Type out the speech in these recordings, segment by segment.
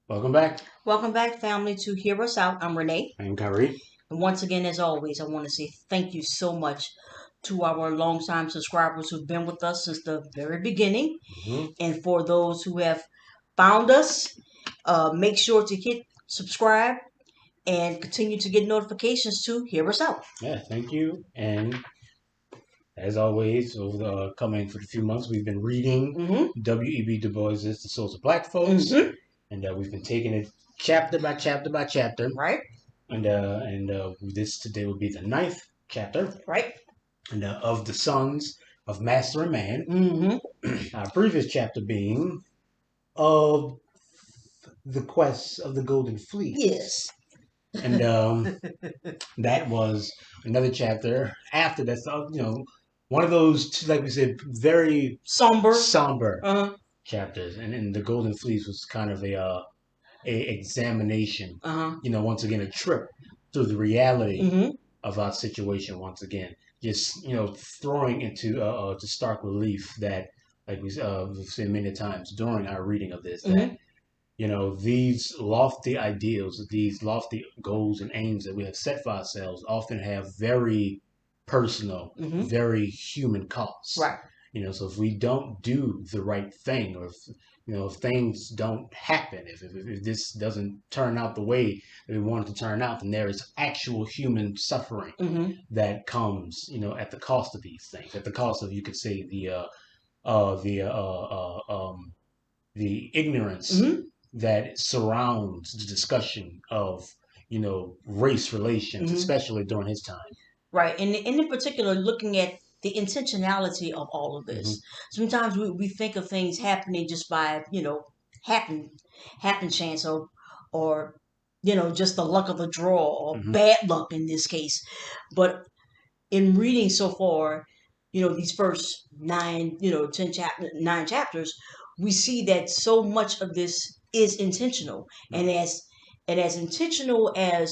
Welcome back. Welcome back, family, to Hear Us Out. I'm Renee. I'm Kyrie. And once again, as always, I want to say thank you so much to our longtime subscribers who've been with us since the very beginning. hmm And for those who have found us, make sure to hit subscribe and continue to get notifications to Hear Us Out. Yeah, thank you. And as always, over the coming for a few months, we've been reading Mm-hmm. W.E.B. Du Bois' The Souls of Black Folks, Mm-hmm. and we've been taking it chapter by chapter by chapter. Right? And this today will be the ninth chapter, Right? and of the sons of Master and Man. Mm-hmm. Our previous chapter being of the quest of the Golden Fleece. Yes. And that was another chapter after that. So, one of those, like we said, very Somber. somber Uh-huh. chapters. And the Golden Fleece was kind of a examination. Uh-huh. Once again, a trip through the reality Mm-hmm. of our situation. Once again, just throwing into to stark relief that, like we've said many times during our reading of this, that Mm-hmm. these lofty ideals, these lofty goals and aims that we have set for ourselves often have very personal, Mm-hmm. very human costs. Right. So if we don't do the right thing, or if things don't happen, if this doesn't turn out the way that we want it to turn out, then there is actual human suffering Mm-hmm. that comes, at the cost of these things, at the cost of, you could say, uh, the uh, uh, um, the ignorance Mm-hmm. that surrounds the discussion of race relations, Mm-hmm. especially during his time. Right. And in particular, looking at the intentionality of all of hmm this. Sometimes we think of things happening just by, happen happen chance or just the luck of the draw or hmm bad luck in this case. But in reading so far, these first nine chapters, we see that so much of this is intentional. Right. And as intentional as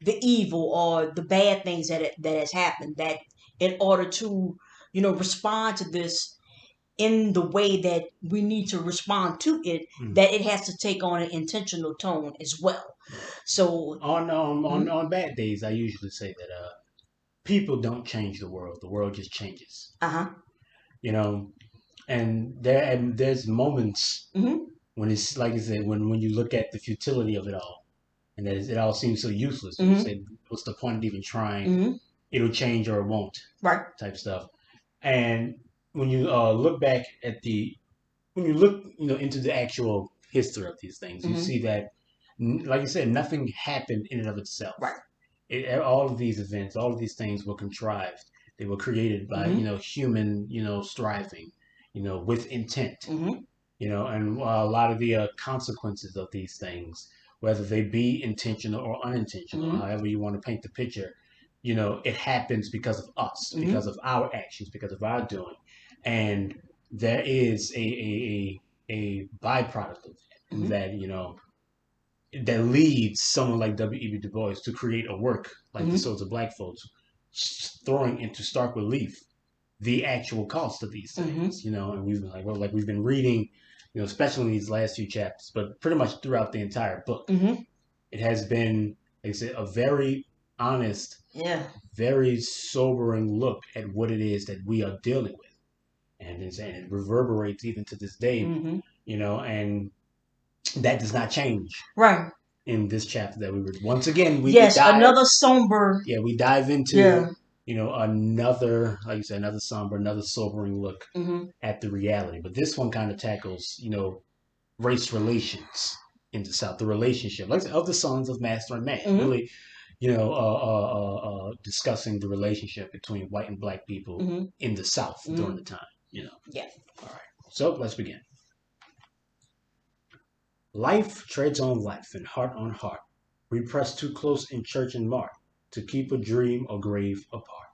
the evil or the bad things that has happened, that in order to, respond to this in the way that we need to respond to it, Mm. that it has to take on an intentional tone as well. Right. So, mhm. On bad days, I usually say that people don't change the world just changes. Uh-huh. You know, and there's moments Hmm. when it's like I said, when you look at the futility of it all, and that it all seems so useless. You Hmm. say, what's the point of even trying? Hmm. It'll change or it won't, Right. type stuff. And when you look back at when you look, into the actual history of these things, you Hmm. see that, like you said, nothing happened in and of itself. Right. All of these events, all of these things were contrived. They were created by, Hmm. human, striving, with intent, Hmm. and a lot of the consequences of these things, whether they be intentional or unintentional, Hmm. however you want to paint the picture, it happens because of us, Hmm. because of our actions, because of our doing, and there is a byproduct of that, Hmm. that leads someone like W.E.B. Du Bois to create a work like The Hmm. Souls of Black Folks, throwing into stark relief the actual cost of these Hmm. things, and we've been like we've been reading, especially in these last few chapters, but pretty much throughout the entire book. Hmm. It has been, like I said, a very honest, Yeah. very sobering look at what it is that we are dealing with, and it reverberates even to this day, Hmm. and that does not change Right. in this chapter that we read. Once again, we Yes, dive, another somber. yeah, we dive Yeah. into, another, like you said, another somber, another sobering look Hmm. at the reality. But this one kind of tackles, race relations in the South, the relationship, like I said, of the sons of master and man, Hmm. really, discussing the relationship between white and black people Hmm. in the South during Hmm. the time. Yeah. All right. So let's begin. Life treads on life and heart on heart. We press too close in church and mart to keep a dream or grave apart.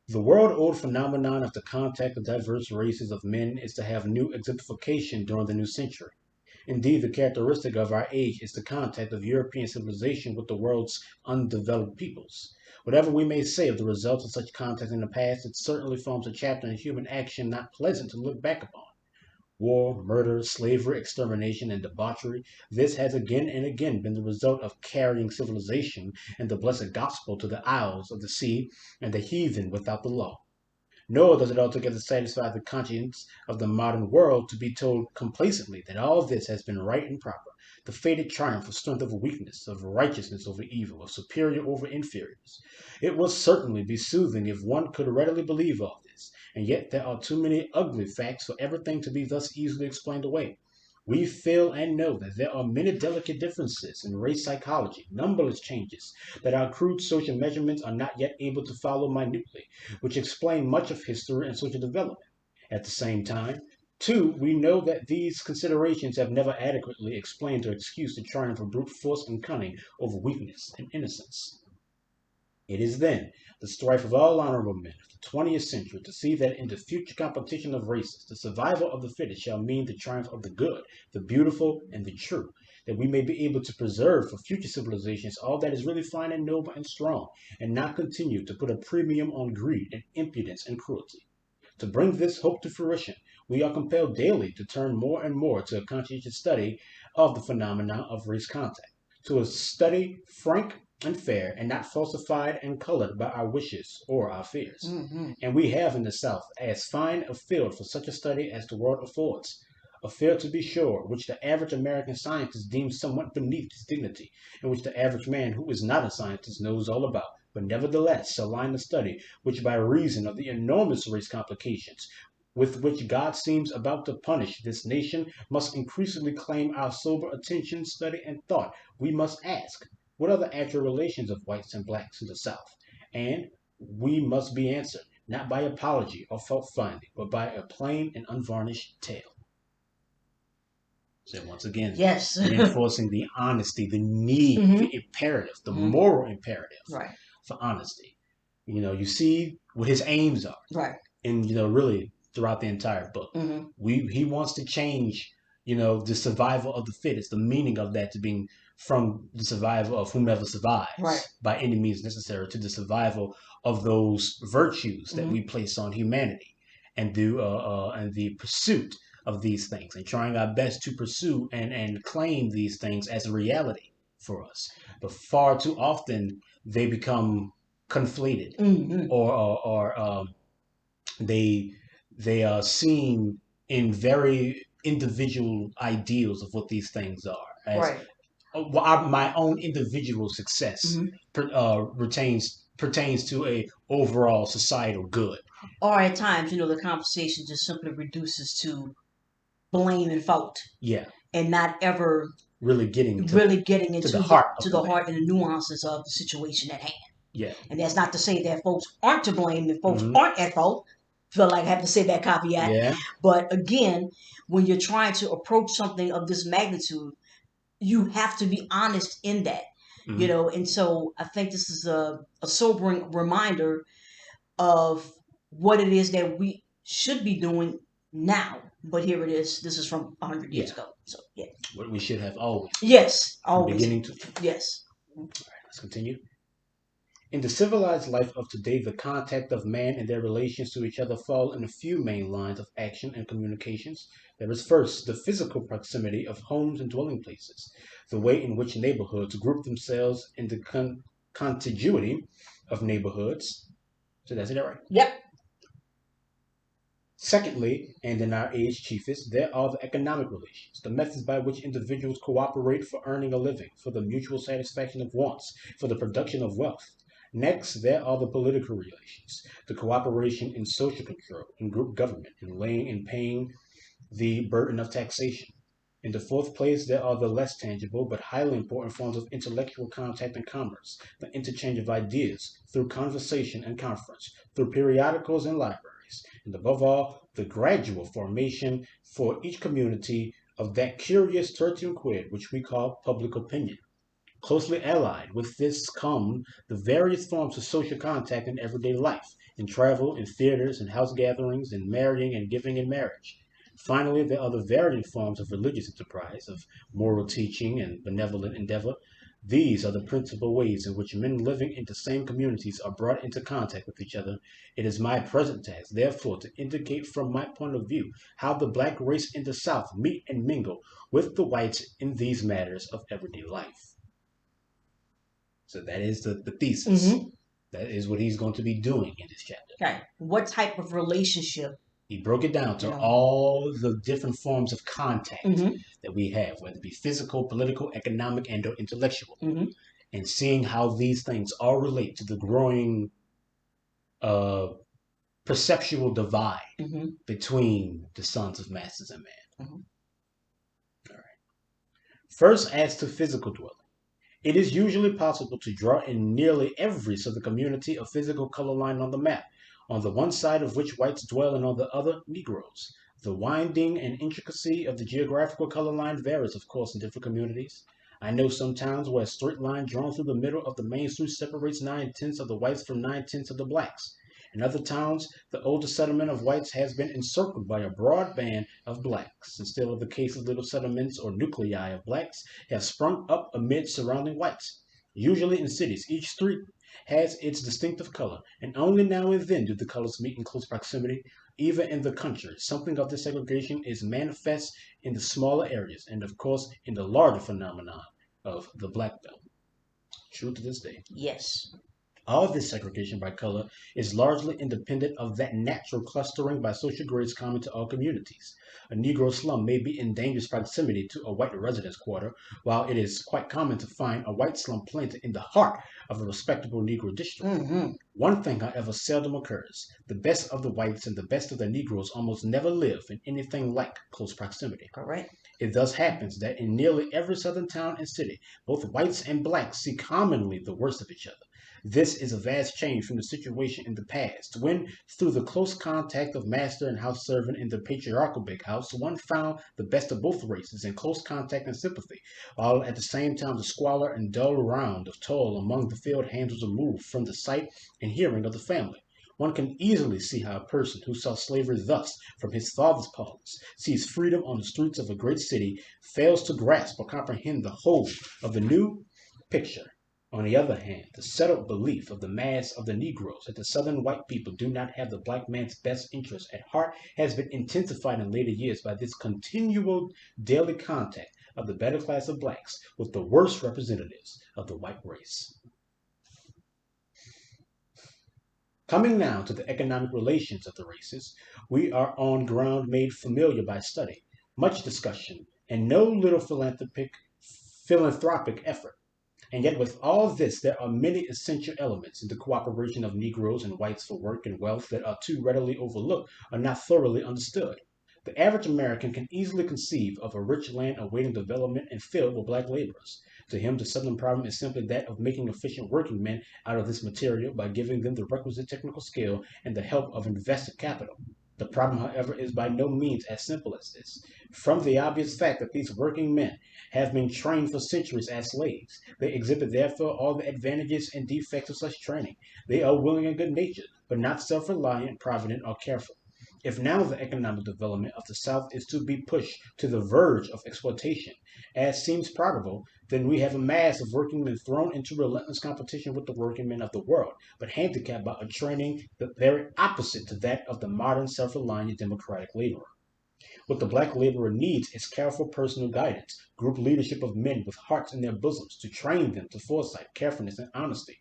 The world-old phenomenon of the contact of diverse races of men is to have new exemplification during the new century. Indeed, the characteristic of our age is the contact of European civilization with the world's undeveloped peoples. Whatever we may say of the results of such contact in the past, it certainly forms a chapter in human action not pleasant to look back upon. war, murder, slavery, extermination, and debauchery. This has again and again been the result of carrying civilization and the blessed gospel to the isles of the sea and the heathen without the law. Nor does it altogether satisfy the conscience of the modern world to be told complacently that all this has been right and proper, the fated triumph of strength over weakness, of righteousness over evil, of superior over inferiors. It would certainly be soothing if one could readily believe all this, and yet there are too many ugly facts for everything to be thus easily explained away. We feel and know that there are many delicate differences in race psychology, numberless changes that our crude social measurements are not yet able to follow minutely, which explain much of history and social development. At the same time, too, we know that these considerations have never adequately explained or excused the triumph of brute force and cunning over weakness and innocence. It is, then, the strife of all honorable men of the 20th century to see that in the future competition of races, the survival of the fittest shall mean the triumph of the good, the beautiful, and the true, that we may be able to preserve for future civilizations all that is really fine and noble and strong, and not continue to put a premium on greed and impudence and cruelty. To bring this hope to fruition, we are compelled daily to turn more and more to a conscientious study of the phenomena of race contact, to a study frank and fair, and not falsified and colored by our wishes or our fears. Hmm. And we have in the South as fine a field for such a study as the world affords. A field, to be sure, which the average American scientist deems somewhat beneath his dignity, and which the average man who is not a scientist knows all about, but nevertheless shall line the study which, by reason of the enormous race complications with which God seems about to punish this nation, must increasingly claim our sober attention, study, and thought. We must ask, what are the actual relations of whites and blacks in the South? And we must be answered, not by apology or fault finding, but by a plain and unvarnished tale. So once again, Yes. reinforcing the honesty, the need, Hmm. the imperative, the Hmm. moral imperative Right. for honesty. You see what his aims are, Right. and really throughout the entire book, Hmm. he wants to change, the survival of the fittest, the meaning of that to being from the survival of whomever Right. survives by any means necessary to the survival of those virtues that Hmm. we place on humanity, and the pursuit of these things, and trying our best to pursue and claim these things as a reality for us. But far too often they become conflated, Hmm. or they they are seen in very individual ideals of what these things are, as Right. my own individual success Hmm. retains pertains to a overall societal good. Or at times, the conversation just simply reduces to blame and fault, Yeah, and not ever really getting really getting to the into heart to of the the matter. heart and the nuances of the situation at hand. Yeah. And that's not to say that folks aren't to blame and folks Hmm. aren't at fault. Feel like I have to say that caveat. Yeah. But again, when you're trying to approach something of this magnitude, you have to be honest in that. Hmm. And so I think this is a sobering reminder of what it is that we should be doing now. But here it is. This is from 100 years Yeah. ago. So, yeah. What we should have always been doing Yes, from always. beginning to. Yes. Let's continue. In the civilized life of today, the contact of man and their relations to each other fall in a few main lines of action and communications. There is first the physical proximity of homes and dwelling places, the way in which neighborhoods group themselves in the contiguity of neighborhoods. So that's it, all right. Yep. Secondly, and in our age chiefest, there are the economic relations, the methods by which individuals cooperate for earning a living, for the mutual satisfaction of wants, for the production of wealth. Next, there are the political relations, the cooperation in social control, in group government, in laying and paying the burden of taxation. In the fourth place, there are the less tangible but highly important forms of intellectual contact and commerce, the interchange of ideas through conversation and conference, through periodicals and libraries, and above all, the gradual formation for each community of that curious tertium quid which we call public opinion. Closely allied with this come the various forms of social contact in everyday life, in travel, in theaters, in house gatherings, in marrying and giving in marriage. Finally, there are the varying forms of religious enterprise, of moral teaching and benevolent endeavor, These are the principal ways in which men living in the same communities are brought into contact with each other. It is my present task, therefore, to indicate from my point of view how the black race in the South meet and mingle with the whites in these matters of everyday life. So that is the thesis. Mm-hmm. That is what he's going to be doing in this chapter. Okay. What type of relationship, He broke it down you to know? all the different forms of contact Mm-hmm. that we have, whether it be physical, political, economic, and or intellectual, Mm-hmm. and seeing how these things all relate to the growing uh, perceptual divide Mm-hmm. between the sons of masters and man. Mm-hmm. All right. First, as to physical dwelling. It is usually possible to draw in nearly every southern community a physical color line on the map, on the one side of which whites dwell and on the other Negroes. The winding and intricacy of the geographical color line varies, of course, in different communities. I know some towns where a straight line drawn through the middle of the main street separates 9/10 of the whites from 9/10 of the blacks. In other towns, the older settlement of whites has been encircled by a broad band of blacks. In still other cases, little settlements or nuclei of blacks have sprung up amid surrounding whites. Usually in cities, each street has its distinctive color, and only now and then do the colors meet in close proximity. Even in the country, something of this segregation is manifest in the smaller areas, and of course in the larger phenomenon of the black belt. True to this day. Yes. All this segregation by color is largely independent of that natural clustering by social grades common to all communities. A Negro slum may be in dangerous proximity to a white residence quarter, while it is quite common to find a white slum planted in the heart of a respectable Negro district. Mm-hmm. One thing, however, seldom occurs. The best of the whites and the best of the Negroes almost never live in anything like close proximity. Correct. It thus happens that in nearly every southern town and city, both whites and blacks see commonly the worst of each other. This is a vast change from the situation in the past, when, through the close contact of master and house servant in the patriarchal big house, one found the best of both races in close contact and sympathy, while at the same time the squalor and dull round of toil among the field hands was removed from the sight and hearing of the family. One can easily see how a person who saw slavery thus from his father's parlance sees freedom on the streets of a great city fails to grasp or comprehend the whole of the new picture. On the other hand, the settled belief of the mass of the Negroes that the Southern white people do not have the black man's best interest at heart has been intensified in later years by this continual daily contact of the better class of blacks with the worst representatives of the white race. Coming now to the economic relations of the races, we are on ground made familiar by study, much discussion, and no little philanthropic effort. And yet, with all this, there are many essential elements in the cooperation of Negroes and whites for work and wealth that are too readily overlooked or not thoroughly understood. The average American can easily conceive of a rich land awaiting development and filled with black laborers. To him, the Southern problem is simply that of making efficient working men out of this material by giving them the requisite technical skill and the help of invested capital. The problem, however, is by no means as simple as this. From the obvious fact that these working men have been trained for centuries as slaves, they exhibit therefore all the advantages and defects of such training. They are willing and good natured, but not self reliant, provident, or careful. If now the economic development of the South is to be pushed to the verge of exploitation, as seems probable, then we have a mass of working men thrown into relentless competition with the working men of the world, but handicapped by a training the very opposite to that of the modern self-reliant democratic laborer. What the black laborer needs is careful personal guidance, group leadership of men with hearts in their bosoms to train them to foresight, carefulness, and honesty.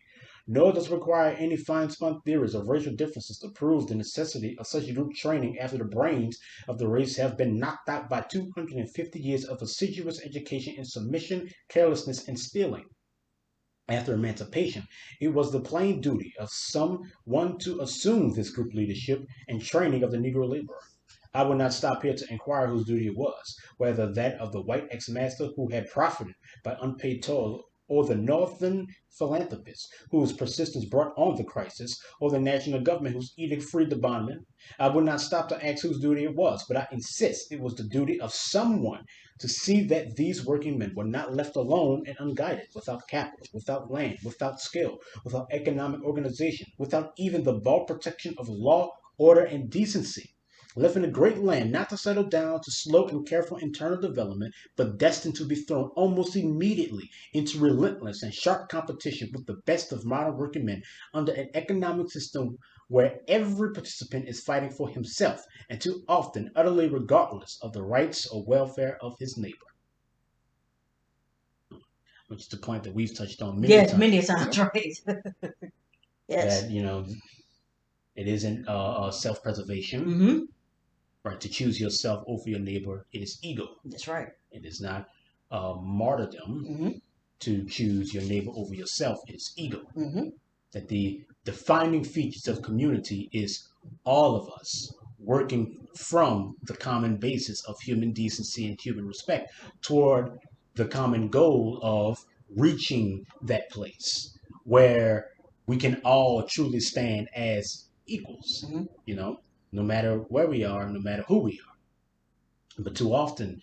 Nor does it require any fine-spun theories of racial differences to prove the necessity of such group training after the brains of the race have been knocked out by 250 years of assiduous education in submission, carelessness, and stealing. After emancipation, it was the plain duty of some one to assume this group leadership and training of the Negro laborer. I will not stop here to inquire whose duty it was, whether that of the white ex-master who had profited by unpaid toil, or the northern philanthropist whose persistence brought on the crisis, or the national government whose edict freed the bondman. I will not stop to ask whose duty it was, but I insist it was the duty of someone to see that these working men were not left alone and unguided, without capital, without land, without skill, without economic organization, without even the bald protection of law, order, and decency. left in a great land, not to settle down to slow and careful internal development, but destined to be thrown almost immediately into relentless and sharp competition with the best of modern working men under an economic system where every participant is fighting for himself and too often utterly regardless of the rights or welfare of his neighbor, which is the point that we've touched on many Yes, many times. times, right? Yes. That, it isn't self-preservation, Mm-hmm. right? To choose yourself over your neighbor, it is ego. That's right. It is not martyrdom Mm-hmm. to choose your neighbor over yourself. It is ego. Mm-hmm. That the defining features of community is all of us working from the common basis of human decency and human respect toward the common goal of reaching that place where we can all truly stand as equals, Mm-hmm. you know, no matter where we are, no matter who we are. But too often,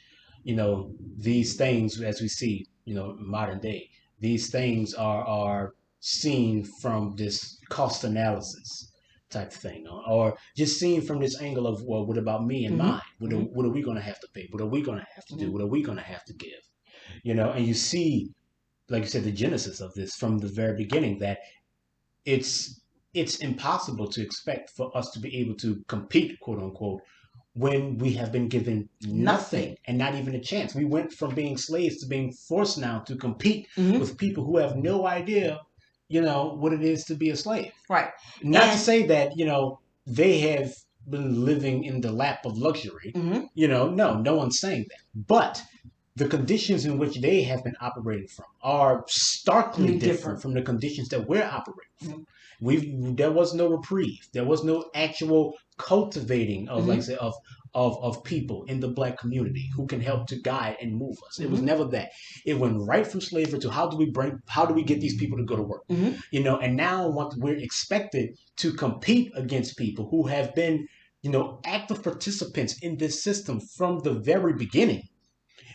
these things, as we see, in modern day, these things are seen from this cost analysis type thing, or just seen from this angle of, well, what about me and Mm-hmm. mine? What are, Mm-hmm. what are we going to have to pay? What are we going to have to do? Mm-hmm. What are we going to have to give? And you see, like you said, the genesis of this from the very beginning, that it's it's impossible to expect for us to be able to compete, quote unquote, when we have been given Nothing. nothing and not even a chance. We went from being slaves to being forced now to compete Mm-hmm. with people who have no idea, what it is to be a slave. Right. Not to And say that, they have been living in the lap of luxury. mm-hmm. No one's saying that. But the conditions in which they have been operating from are starkly different Different. from the conditions that we're operating from. Mm-hmm. There was no reprieve. There was no actual cultivating of, like I Mm-hmm. say, of people in the black community who can help to guide and move us. It was Mm-hmm. never that. It went right from slavery to how do we get these people to go to work? Mm-hmm. And now what we're expected to compete against people who have been, active participants in this system from the very beginning,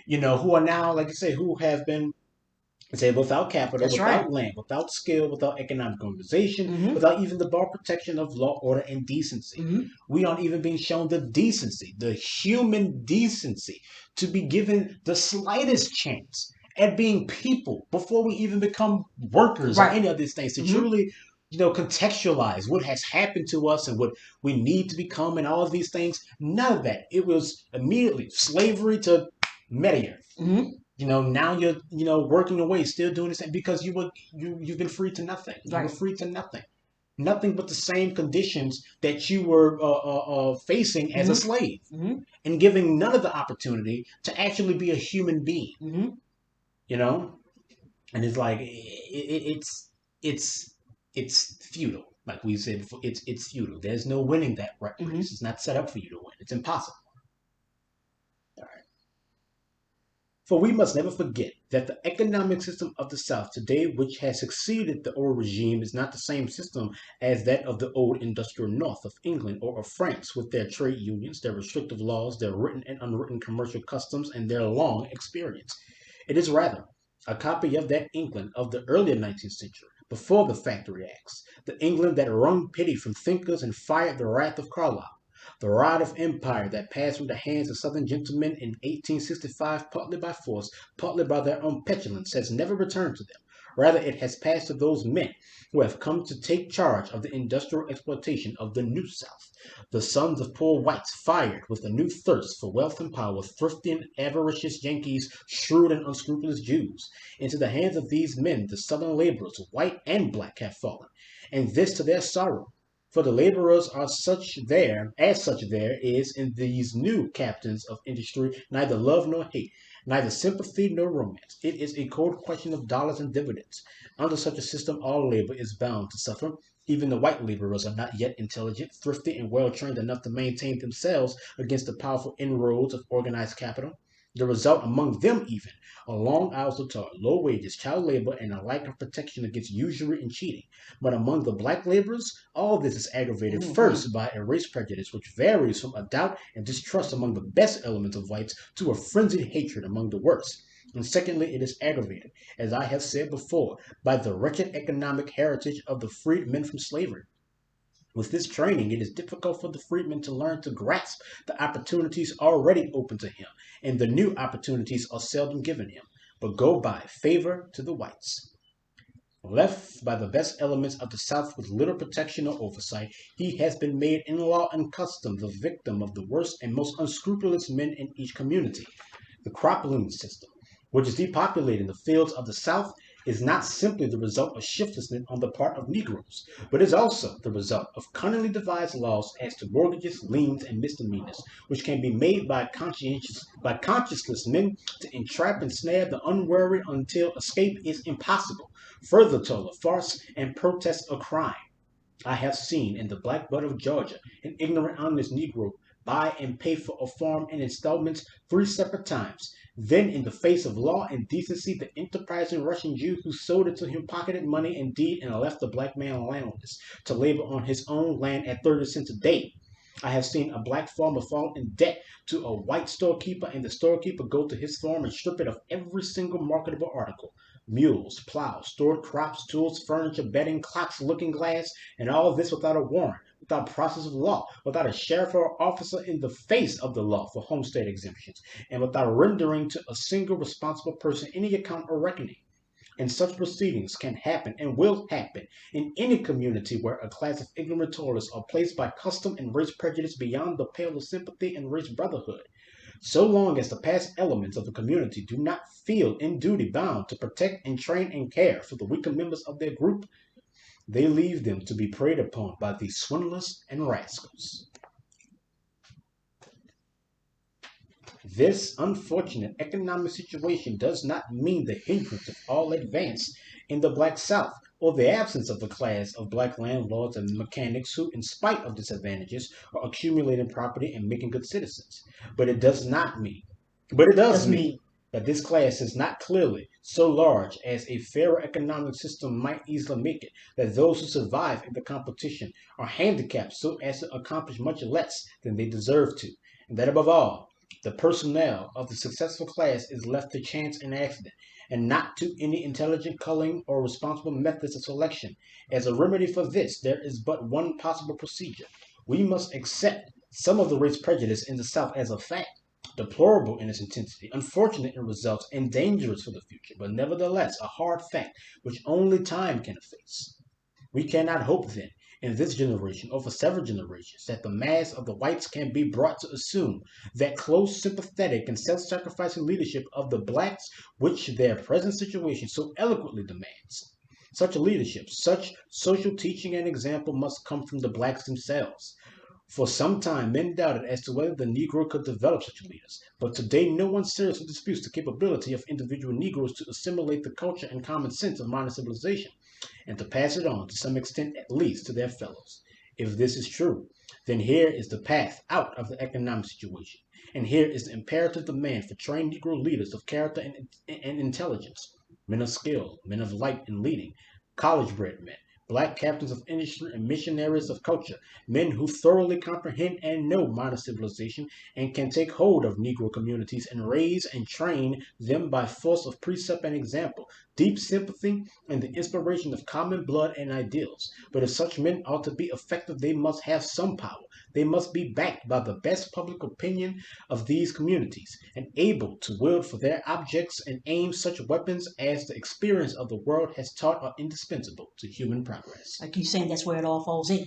who are now, like I say, who have been, say, without capital, That's right. without land, without skill, without economic organization, Mm-hmm. without even the bar protection of law, order, and decency. Mm-hmm. We aren't even being shown the decency, the human decency, to be given the slightest chance at being people before we even become workers or Right. any of these things. To Mm-hmm. truly, contextualize what has happened to us and what we need to become and all of these things. None of that. It was immediately slavery to Medicare. Mm-hmm. Now you're, working away, still doing the same because you've been free to nothing. You were Right. free to nothing, nothing but the same conditions that you were facing as a Mm-hmm. slave, Mm-hmm. and giving none of the opportunity to actually be a human being. Mm-hmm. You know, and it's like it's it's futile. Like we said before, it's futile. There's no winning that Mm-hmm. race. It's not set up for you to win. It's impossible. All right. For we must never forget that the economic system of the South today, which has succeeded the old regime, is not the same system as that of the old industrial North of England or of France, with their trade unions, their restrictive laws, their written and unwritten commercial customs, and their long experience. It is rather a copy of that England of the earlier 19th century, before the Factory Acts, the England that wrung pity from thinkers and fired the wrath of Carlyle. The rod of empire that passed from the hands of Southern gentlemen in 1865, partly by force, partly by their own petulance, has never returned to them. Rather, it has passed to those men who have come to take charge of the industrial exploitation of the New South. The sons of poor whites, fired with a new thirst for wealth and power, thrifty and avaricious Yankees, shrewd and unscrupulous Jews. Into the hands of these men the Southern laborers, white and black, have fallen, and this to their sorrow. For the laborers are such there is in these new captains of industry neither love nor hate, neither sympathy nor romance. It is a cold question of dollars and dividends. Under such a system, all labor is bound to suffer. Even the white laborers are not yet intelligent, thrifty, and well trained enough to maintain themselves against the powerful inroads of organized capital. The result among them, even, are long hours of toil, low wages, child labor, and a lack of protection against usury and cheating. But among the black laborers, all this is aggravated Mm-hmm. first by a race prejudice which varies from a doubt and distrust among the best elements of whites to a frenzied hatred among the worst. And secondly, it is aggravated, as I have said before, by the wretched economic heritage of the freed men from slavery. With this training, it is difficult for the freedman to learn to grasp the opportunities already open to him, and the new opportunities are seldom given him, but go by favor to the whites. Left by the best elements of the South with little protection or oversight, he has been made in law and custom the victim of the worst and most unscrupulous men in each community. The cropland system, which is depopulating the fields of the South, is not simply the result of shiftlessness on the part of Negroes, but is also the result of cunningly devised laws as to mortgages, liens, and misdemeanors, which can be made by conscienceless men to entrap and snare the unwary until escape is impossible, further tell a farce and protest a crime. I have seen in the Black Butt of Georgia an ignorant honest Negro buy and pay for a farm in installments 3 separate times. Then, in the face of law and decency, the enterprising Russian Jew who sold it to him pocketed money and deed and left the black man landless to labor on his own land at 30 cents a day. I have seen a black farmer fall in debt to a white storekeeper, and the storekeeper go to his farm and strip it of every single marketable article: mules, plows, stored crops, tools, furniture, bedding, clocks, looking glass, and all this without a warrant, without process of law, without a sheriff or officer in the face of the law for homestead exemptions, and without rendering to a single responsible person any account or reckoning. And such proceedings can happen and will happen in any community where a class of ignorant toilers are placed by custom and race prejudice beyond the pale of sympathy and race brotherhood. So long as the past elements of the community do not feel in duty bound to protect and train and care for the weaker members of their group, they leave them to be preyed upon by these swindlers and rascals. This unfortunate economic situation does not mean the hindrance of all advance in the Black South, or the absence of the class of black landlords and mechanics who, in spite of disadvantages, are accumulating property and making good citizens. But it does not mean, but it does Doesn't mean mean that this class is not clearly so large as a fairer economic system might easily make it, that those who survive in the competition are handicapped so as to accomplish much less than they deserve to, and that above all, the personnel of the successful class is left to chance and accident, and not to any intelligent culling or responsible methods of selection. As a remedy for this, there is but one possible procedure. We must accept some of the race prejudice in the South as a fact, deplorable in its intensity, unfortunate in results, and dangerous for the future, but nevertheless a hard fact which only time can efface. We cannot hope, then, in this generation or for several generations, that the mass of the whites can be brought to assume that close, sympathetic, and self sacrificing leadership of the blacks which their present situation so eloquently demands. Such leadership, such social teaching and example must come from the blacks themselves. For some time, men doubted as to whether the Negro could develop such leaders, but today no one seriously disputes the capability of individual Negroes to assimilate the culture and common sense of modern civilization, and to pass it on, to some extent at least, to their fellows. If this is true, then here is the path out of the economic situation, and here is the imperative demand for trained Negro leaders of character and intelligence, men of skill, men of light and leading, college bred men, black captains of industry and missionaries of culture, men who thoroughly comprehend and know modern civilization and can take hold of Negro communities and raise and train them by force of precept and example, deep sympathy, and the inspiration of common blood and ideals. But if such men are to be effective, they must have some power. They must be backed by the best public opinion of these communities, and able to wield for their objects and aims such weapons as the experience of the world has taught are indispensable to human progress. like you saying, that's where it all falls in.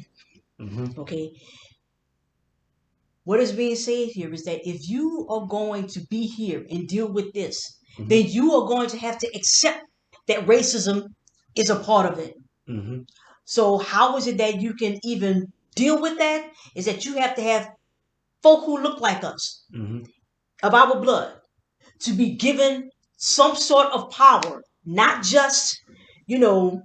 Mm-hmm. Okay, what is being said here is that if you are going to be here and deal with this, Mm-hmm. then you are going to have to accept that racism is a part of it. Mm-hmm. So how is it that you can even deal with that? Is that you have to have folk who look like us, Mm-hmm. of our blood, to be given some sort of power, not just, you know,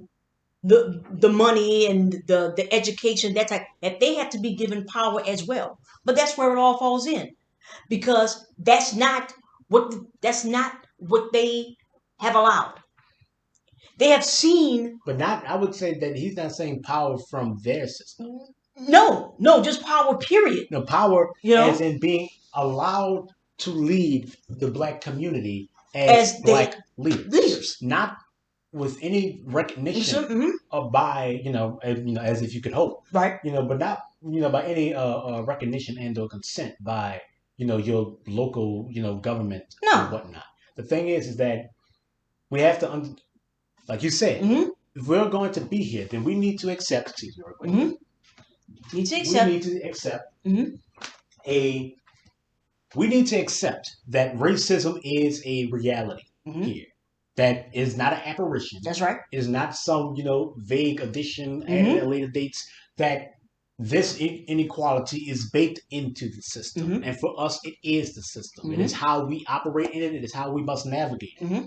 the money and the education, that type, that they have to be given power as well. But that's where it all falls in, because that's not what they have allowed. They have seen. But not, I would say that he's not saying power from their system. No, just power, period. No, power You as know, in being allowed to lead the black community as as they black leaders. leaders. Not with any recognition Mm-hmm. by as if you could hope, Right. but not by any recognition and or consent by your local government or No. whatnot. The thing is that we have to like you said, Mm-hmm. if we're going to be here, then we need to accept. Excuse me, real quick. Mm-hmm. Need to We accept. need to accept Mm-hmm. a. We need to accept that racism is a reality Mm-hmm. here. That is not an apparition. That's right. It is not some vague addition added Mm-hmm. at later dates. That this inequality is baked into the system, Mm-hmm. and for us, it is the system. It Mm-hmm. is how we operate in it. It is how we must navigate it. Mm-hmm.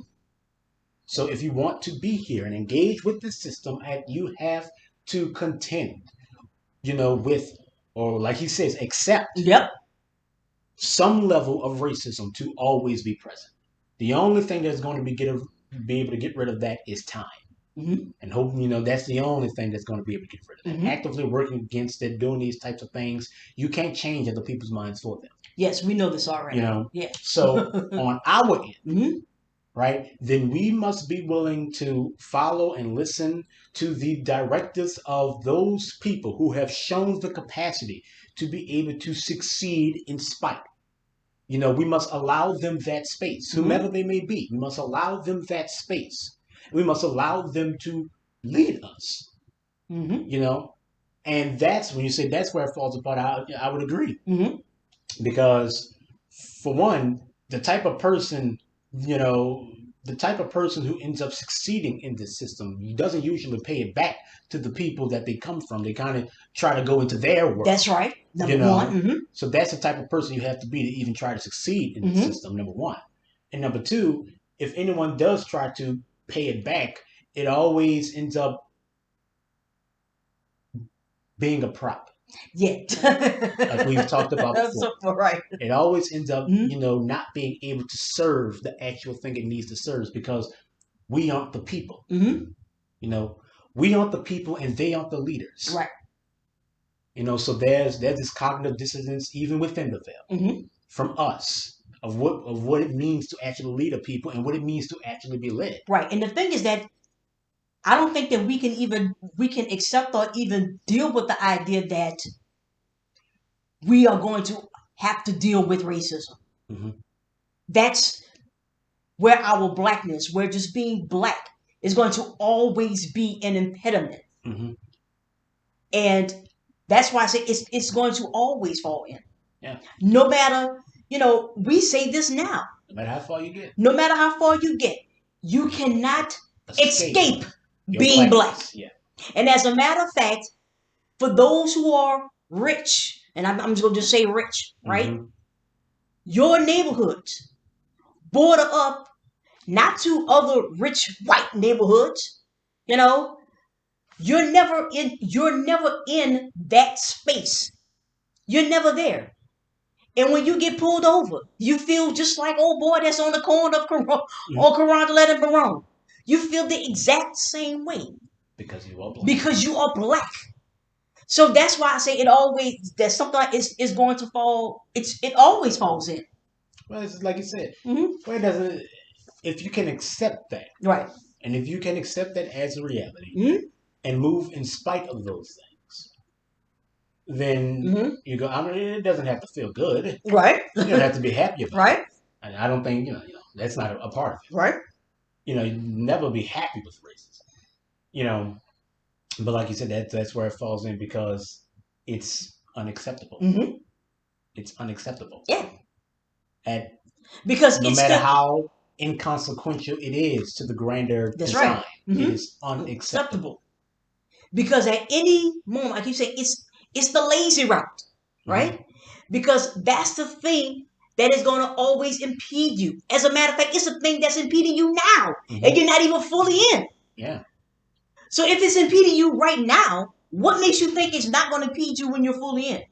So if you want to be here and engage with the system, and you have to contend, with, or like he says, accept Yep. some level of racism to always be present. The only thing that's going to be able to get rid of that is time. Mm-hmm. And hope, that's the only thing that's going to be able to get rid of that. Mm-hmm. Actively working against it, doing these types of things, you can't change other people's minds for them. Yes, we know this already. Yeah. So on our end, Mm-hmm. right, then we must be willing to follow and listen to the directives of those people who have shown the capacity to be able to succeed in spite. We must allow them that space, Mm-hmm. whomever they may be. We must allow them that space. We must allow them to lead us, Mm-hmm. and that's when you say that's where it falls apart. I would agree, Mm-hmm. because for one, the type of person, you know, the type of person who ends up succeeding in this system doesn't usually pay it back to the people that they come from. They kind of try to go into their world. That's right. Number one. Mm-hmm. So that's the type of person you have to be to even try to succeed in the system, number one. And number two, if anyone does try to pay it back, it always ends up being a prop. Yeah. Like we've talked about before. So, right. It always ends up, Mm-hmm. not being able to serve the actual thing it needs to serve, because we aren't the people. Mm-hmm. We aren't the people and they aren't the leaders. Right. So there's this cognitive dissonance even within the veil, Mm-hmm. from us, of what it means to actually lead a people and what it means to actually be led. Right. And the thing is that I don't think that we can accept or even deal with the idea that we are going to have to deal with racism. Mm-hmm. That's where our blackness, where just being black is going to always be an impediment. Mm-hmm. And that's why I say it's going to always fall in. Yeah. No matter, we say this now. No matter how far you get. No matter how far you get, you cannot escape being black. Yeah. And as a matter of fact, for those who are rich, and I'm just going to just say rich, right? Mm-hmm. Your neighborhoods border up not to other rich white neighborhoods. You're never in that space. You're never there. And when you get pulled over, you feel just like old boy that's on the corner of Carondelet and Barone. You feel the exact same way. Because you are black. Because you are black. So that's why I say that something like is going to fall. It always falls in. Well, it's like you said. Mm-hmm. Well, it doesn't. If you can accept that, right, and if you can accept that as a reality, mm-hmm. and move in spite of those things, then mm-hmm. you go. It doesn't have to feel good. Right. You don't have to be happy about right. it. And I don't think that's not a part of it. Right. You never be happy with racism. But like you said, that's where it falls in, because it's unacceptable. Mm-hmm. It's unacceptable. Yeah. And because no matter how inconsequential it is to the grander design, right. Mm-hmm. it is unacceptable. Because at any moment, like you say, it's the lazy route, right? Mm-hmm. Because that's the thing that is going to always impede you. As a matter of fact, it's the thing that's impeding you now, mm-hmm. and you're not even fully in. Yeah. So if it's impeding you right now, what makes you think it's not going to impede you when you're fully in?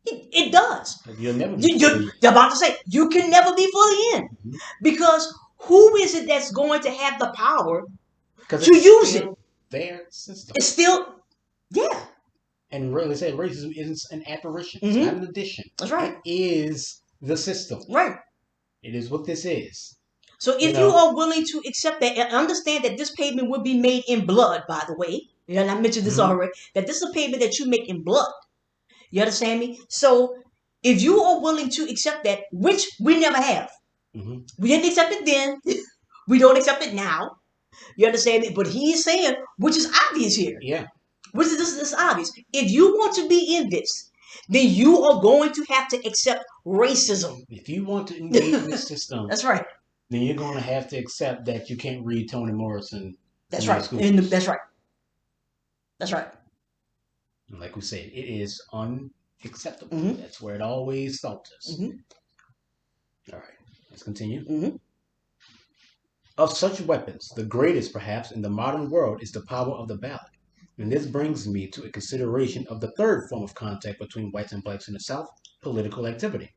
It does. You'll never be fully in. You're about to say, you can never be fully in. Mm-hmm. Because who is it that's going to have the power to use it? Their system. It's still, yeah. And really said, racism isn't an apparition. Mm-hmm. It's not an addition. That's right. It is the system. Right. It is what this is. So You if you know. are willing to accept that and understand that this payment will be made in blood, by the way, and I mentioned this Mm-hmm. already, that this is a payment that you make in blood. You understand me? So if you are willing to accept that, which we never have, Mm-hmm. we didn't accept it then, we don't accept it now. You understand me? But he's saying, which is obvious here, Yeah. which is this obvious. If you want to be in this, then you are going to have to accept racism. If you want to engage in the system, That's right. then you're going to have to accept that you can't read Toni Morrison in That's your right. schools. That's right. That's right. And like we said, it is unacceptable. Mm-hmm. That's where it always falters. Mm-hmm. All right, let's continue. Mm-hmm. Of such weapons, the greatest perhaps in the modern world is the power of the ballot. And this brings me to a consideration of the third form of contact between whites and blacks in the South, political activity.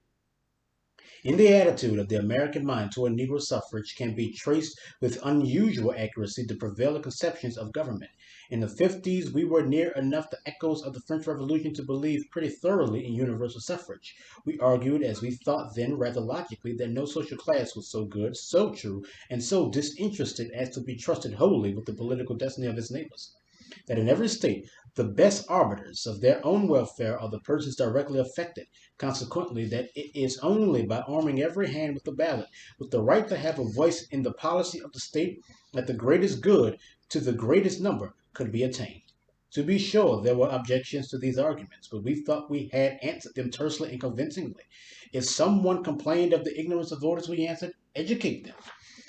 In the attitude of the American mind toward Negro suffrage can be traced with unusual accuracy the prevailing conceptions of government. In the 50s, we were near enough the echoes of the French Revolution to believe pretty thoroughly in universal suffrage. We argued, as we thought then rather logically, that no social class was so good, so true, and so disinterested as to be trusted wholly with the political destiny of its neighbors. That in every state the best arbiters of their own welfare are the persons directly affected. Consequently, that it is only by arming every hand with the ballot, with the right to have a voice in the policy of the state, that the greatest good to the greatest number could be attained. To be sure, there were objections to these arguments, but we thought we had answered them tersely and convincingly. If some one complained of the ignorance of voters, we answered, educate them.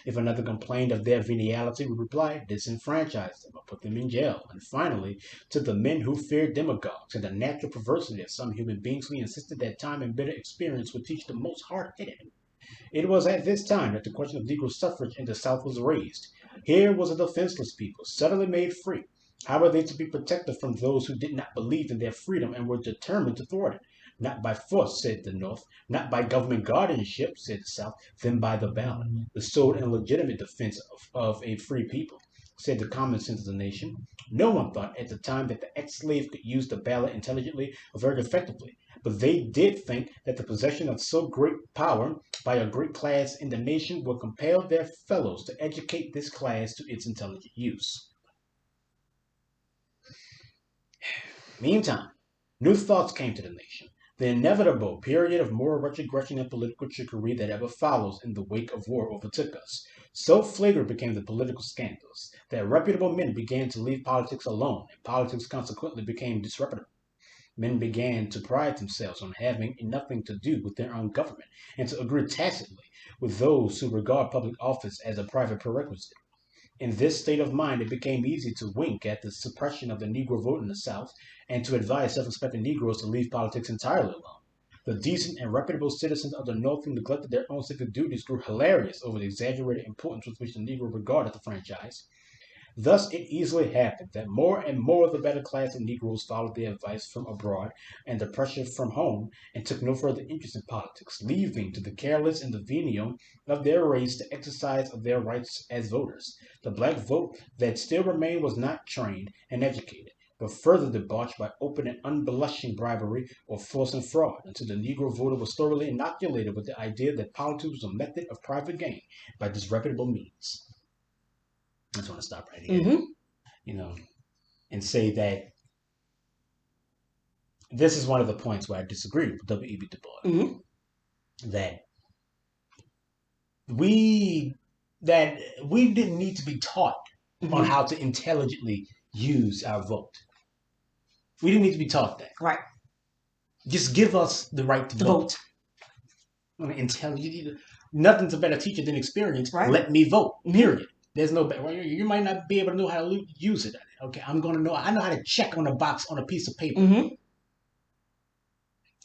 If another complained of their venality, we replied, disenfranchise them or put them in jail. And finally, to the men who feared demagogues and the natural perversity of some human beings, we insisted that time and bitter experience would teach the most hard-headed. It was at this time that the question of Negro suffrage in the South was raised. Here was a defenseless people, suddenly made free. How were they to be protected from those who did not believe in their freedom and were determined to thwart it? Not by force, said the North, not by government guardianship, said the South, then by the ballot, the sole and legitimate defense of a free people, said the common sense of the nation. No one thought at the time that the ex-slave could use the ballot intelligently or very effectively, but they did think that the possession of so great power by a great class in the nation would compel their fellows to educate this class to its intelligent use. Meantime, new thoughts came to the nation. The inevitable period of moral retrogression and political trickery that ever follows in the wake of war overtook us. So flagrant became the political scandals that reputable men began to leave politics alone, and politics consequently became disreputable. Men began to pride themselves on having nothing to do with their own government, and to agree tacitly with those who regard public office as a private prerequisite. In this state of mind, it became easy to wink at the suppression of the Negro vote in the South, and to advise self-respecting Negroes to leave politics entirely alone. The decent and reputable citizens of the North who neglected their own civic duties grew hilarious over the exaggerated importance with which the Negro regarded the franchise. Thus it easily happened that more and more of the better class of Negroes followed the advice from abroad and the pressure from home, and took no further interest in politics, leaving to the careless and the venial of their race the exercise of their rights as voters. The black vote that still remained was not trained and educated, but further debauched by open and unblushing bribery or force and fraud, until the Negro voter was thoroughly inoculated with the idea that politics was a method of private gain by disreputable means. I just want to stop right here, Mm-hmm. you know, and say that this is one of the points where I disagree with W.E.B. Du Bois. Mm-hmm. That we that we didn't need to be taught on Mm-hmm. how to intelligently use our vote. We didn't need to be taught that. Right. Just give us the right to To vote. vote. I mean, nothing's a better teacher than experience. Right. Let me vote. Mm-hmm. Period. There's no better. You might not be able to know how to use it. Okay, I'm gonna know. I know how to check on a box on a piece of paper. Mm-hmm. You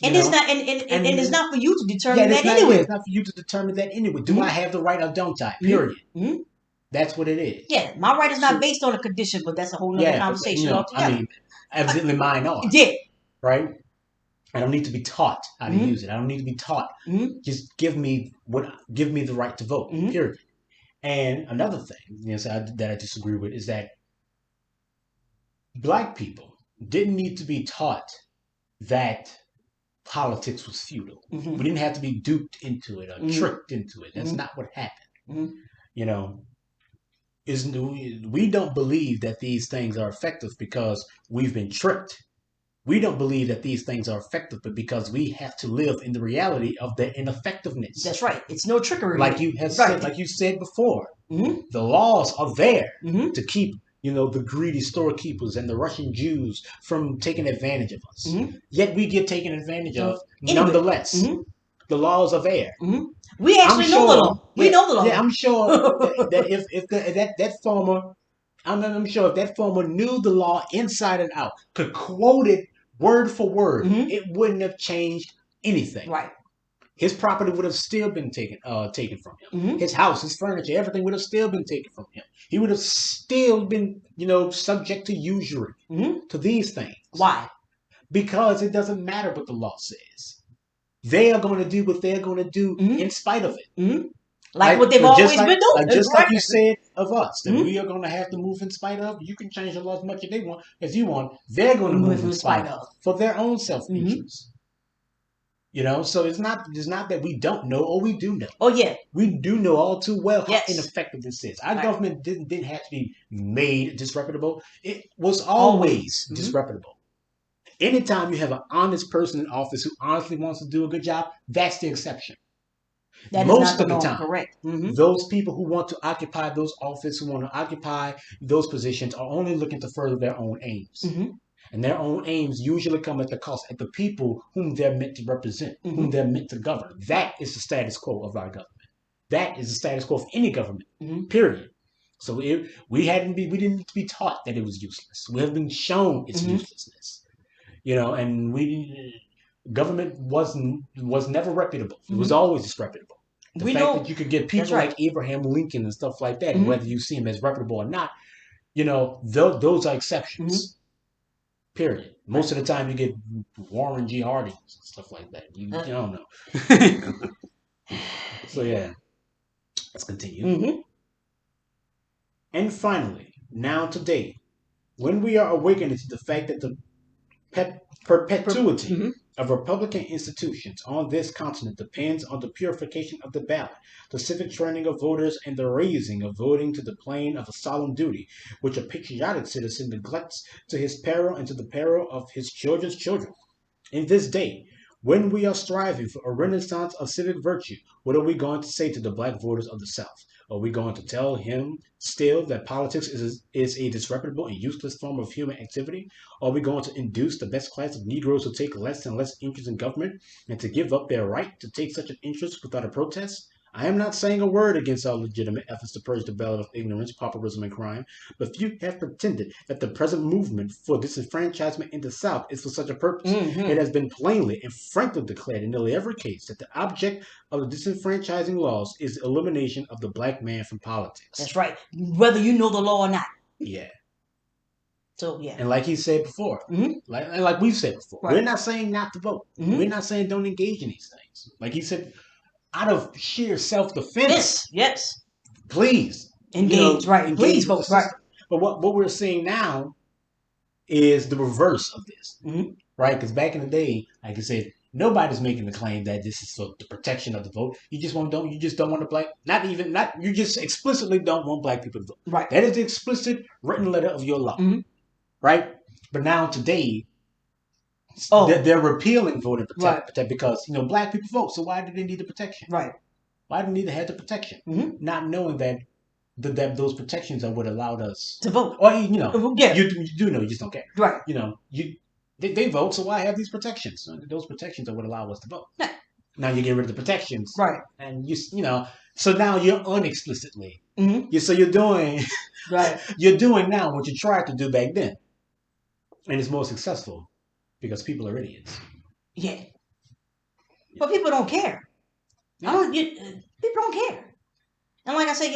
And it's know, not and it's not for you to determine yeah, that anyway. it's not for you to determine that anyway. Do Mm-hmm. I have the right or don't I? Period. Mm-hmm. That's what it is. Yeah, my right is not So, based on a condition, but that's a whole nother yeah, conversation altogether. I mean, evidently mine are, Yeah. right? I don't need to be taught how to Mm-hmm. use it. I don't need to be taught. Mm-hmm. Just give me the right to vote. Mm-hmm. Period. And another thing, that I disagree with is that black people didn't need to be taught that politics was futile. Mm-hmm. We didn't have to be duped into it or Mm-hmm. tricked into it. That's Mm-hmm. not what happened. Mm-hmm. You know, is we don't believe that these things are effective because we've been tricked. We don't believe that these things are effective, but because we have to live in the reality of their ineffectiveness. That's right. It's no trickery in Like it. you have Right. said, like you said before, Mm-hmm. the laws are there Mm-hmm. to keep, the greedy storekeepers and the Russian Jews from taking advantage of us. Mm-hmm. Yet we get taken advantage of Anyway. nonetheless. Mm-hmm. The laws are there. Mm-hmm. We I'm actually know the sure, law. We yeah, know the yeah, law. I'm sure that if that farmer, I'm sure if that farmer knew the law inside and out, could quote it word for word, Mm-hmm. it wouldn't have changed anything. Right. His property would have still been taken from him. Mm-hmm. His house, his furniture, everything would have still been taken from him. He would have still been, subject to usury, Mm-hmm. to these things. Why? Because it doesn't matter what the law says. They are going to do what they're going to do Mm-hmm. in spite of it. Mm-hmm. Like what they've always been doing. Just like Right. you said of us, that Mm-hmm. we are going to have to move in spite of. You can change the law as much as they want, as you want. They're going to move in In spite spite of of. for their own self Mm-hmm. interest. So it's not that we don't know or we do know. Oh yeah. We do know all too well how Yes. ineffective this is. Our Right. government didn't have to be made disreputable. It was always Always. Mm-hmm. disreputable. Anytime you have an honest person in office who honestly wants to do a good job, that's the exception. That is not Most the of the norm. time, Correct. Mm-hmm. those people who want to occupy those offices, who want to occupy those positions, are only looking to further their own aims. Mm-hmm. And their own aims usually come at the cost of the people whom they're meant to represent, Mm-hmm. whom they're meant to govern. That is the status quo of our government. That is the status quo of any government. Mm-hmm. Period. So we didn't need to be taught that it was useless. We have been shown its Mm-hmm. uselessness. And government was never reputable. It was Mm-hmm. always disreputable. The We fact know. that you could get That's people right. like Abraham Lincoln and stuff like that, Mm-hmm. whether you see them as reputable or not, those are exceptions. Mm-hmm. Period. Most of the time, you get Warren G. Harding and stuff like that. You don't know. So yeah, let's continue. Mm-hmm. And finally, now today, when we are awakening to the fact that the perpetuity Mm-hmm. of Republican institutions on this continent depends on the purification of the ballot, the civic training of voters, and the raising of voting to the plane of a solemn duty, which a patriotic citizen neglects to his peril and to the peril of his children's children. In this day, when we are striving for a renaissance of civic virtue, what are we going to say to the black voters of the South? Are we going to tell him still that politics is a disreputable and useless form of human activity? Are we going to induce the best class of Negroes to take less and less interest in government and to give up their right to take such an interest without a protest? I am not saying a word against our legitimate efforts to purge the ballot of ignorance, pauperism, and crime, but few have pretended that the present movement for disenfranchisement in the South is for such a purpose. Mm-hmm. It has been plainly and frankly declared in nearly every case that the object of the disenfranchising laws is the elimination of the black man from politics. That's right. Whether you know the law or not. Yeah. So yeah. And like he said before, Mm-hmm. like we've said before, Right. we're not saying not to vote. Mm-hmm. We're not saying don't engage in these things. Like he said, out of sheer self-defense, Yes. please Engage. Right. engage Please with the vote. Right. system. But what we're seeing now is the reverse of this, Mm-hmm. right? Because back in the day, like I said, nobody's making the claim that this is for the protection of the vote. You just don't want to black, you just explicitly don't want black people to vote. Right. That is the explicit written letter of your law, Mm-hmm. right? But now today, Oh. they're repealing voting Right. protect because black people vote. So why do they need the protection? Right. Why do they need to have the protection? Mm-hmm. Not knowing that those protections are what allowed us To vote. or Yeah. you do know, you just don't care. Right. They vote, so why have these protections? Those protections are what allow us to vote. Yeah. Now you get rid of the protections, Right. and so now you're unexplicitly, Mm-hmm. you're doing Right. you're doing now what you tried to do back then, and it's more successful because people are idiots. Yeah. But people don't care. Yeah. People don't care. And like I say,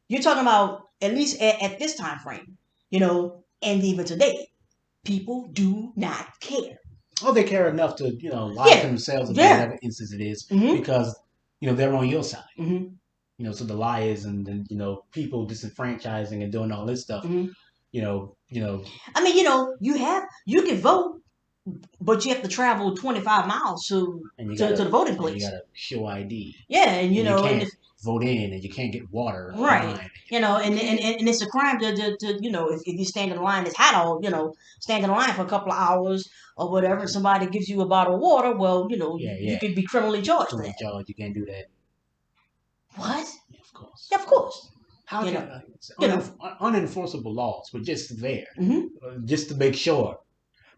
you're talking about at least at this time frame, and even today, people do not care. Oh, they care enough to lie to themselves about whatever instance it is Mm-hmm. because they're on your side. Mm-hmm. So the lie is, and then people disenfranchising and doing all this stuff. Mm-hmm. I mean, you can vote, but you have to travel 25 miles to the voting place. You gotta show ID. Yeah, and vote in, and you can't get water Right. online. You And it's a crime to if you stand in line, it's hot all, stand in line for a couple of hours or whatever, and somebody gives you a bottle of water, well, yeah, you yeah. could be criminally charged for Criminal that. charge, you can't do that. What? Yeah, of course. Yeah, of course. How You can know, you know. unenforceable laws, but just there, Hmm. just to make sure,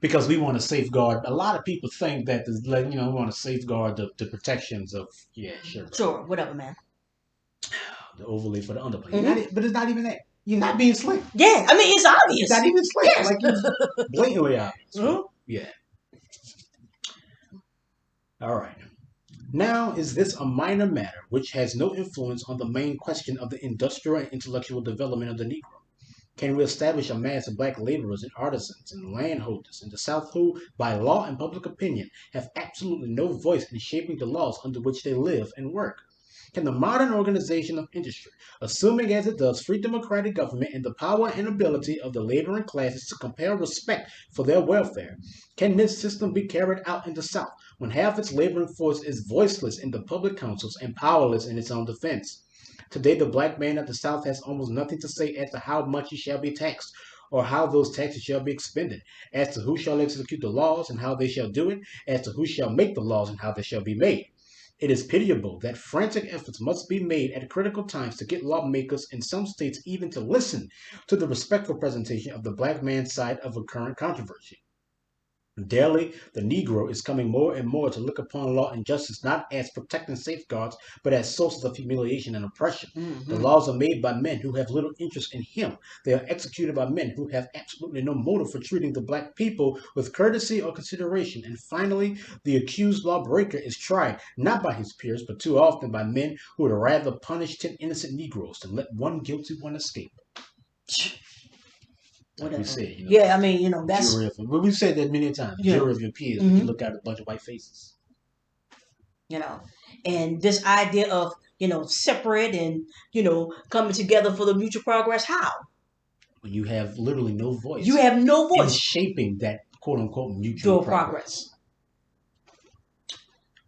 because we want to safeguard. A lot of people think that we want to safeguard the protections of yeah, sure, bro. Sure, whatever, man. The overlay for the underplay. Hmm. But it's not even that. You're not being slick. Yeah, I mean it's It's obvious. not even slick. Yes. Like it's blatantly obvious. But Mhm. yeah. All right. Now, is this a minor matter which has no influence on the main question of the industrial and intellectual development of the Negro? Can we establish a mass of black laborers and artisans and landholders in the South who, by law and public opinion, have absolutely no voice in shaping the laws under which they live and work? Can the modern organization of industry, assuming as it does free democratic government and the power and ability of the laboring classes to compel respect for their welfare, can this system be carried out in the South when half its laboring force is voiceless in the public councils and powerless in its own defense? Today, the black man of the South has almost nothing to say as to how much he shall be taxed, or how those taxes shall be expended, as to who shall execute the laws and how they shall do it, as to who shall make the laws and how they shall be made. It is pitiable that frantic efforts must be made at critical times to get lawmakers in some states even to listen to the respectful presentation of the black man's side of a current controversy. Daily, the Negro is coming more and more to look upon law and justice not as protecting safeguards, but as sources of humiliation and oppression. The Hmm. laws are made by men who have little interest in him. They are executed by men who have absolutely no motive for treating the black people with courtesy or consideration. And finally, the accused lawbreaker is tried not by his peers, but too often by men who would rather punish 10 innocent Negroes than let one guilty one escape. Like we Whatever. said, Yeah, I mean, that's jury of we've said that many times. you know, Jury of your peers, but you hmm look at a bunch of white faces. you know, and this idea of separate and coming together for the mutual progress. How? When you have literally no You voice have no in voice. shaping that quote unquote mutual Dual progress. progress.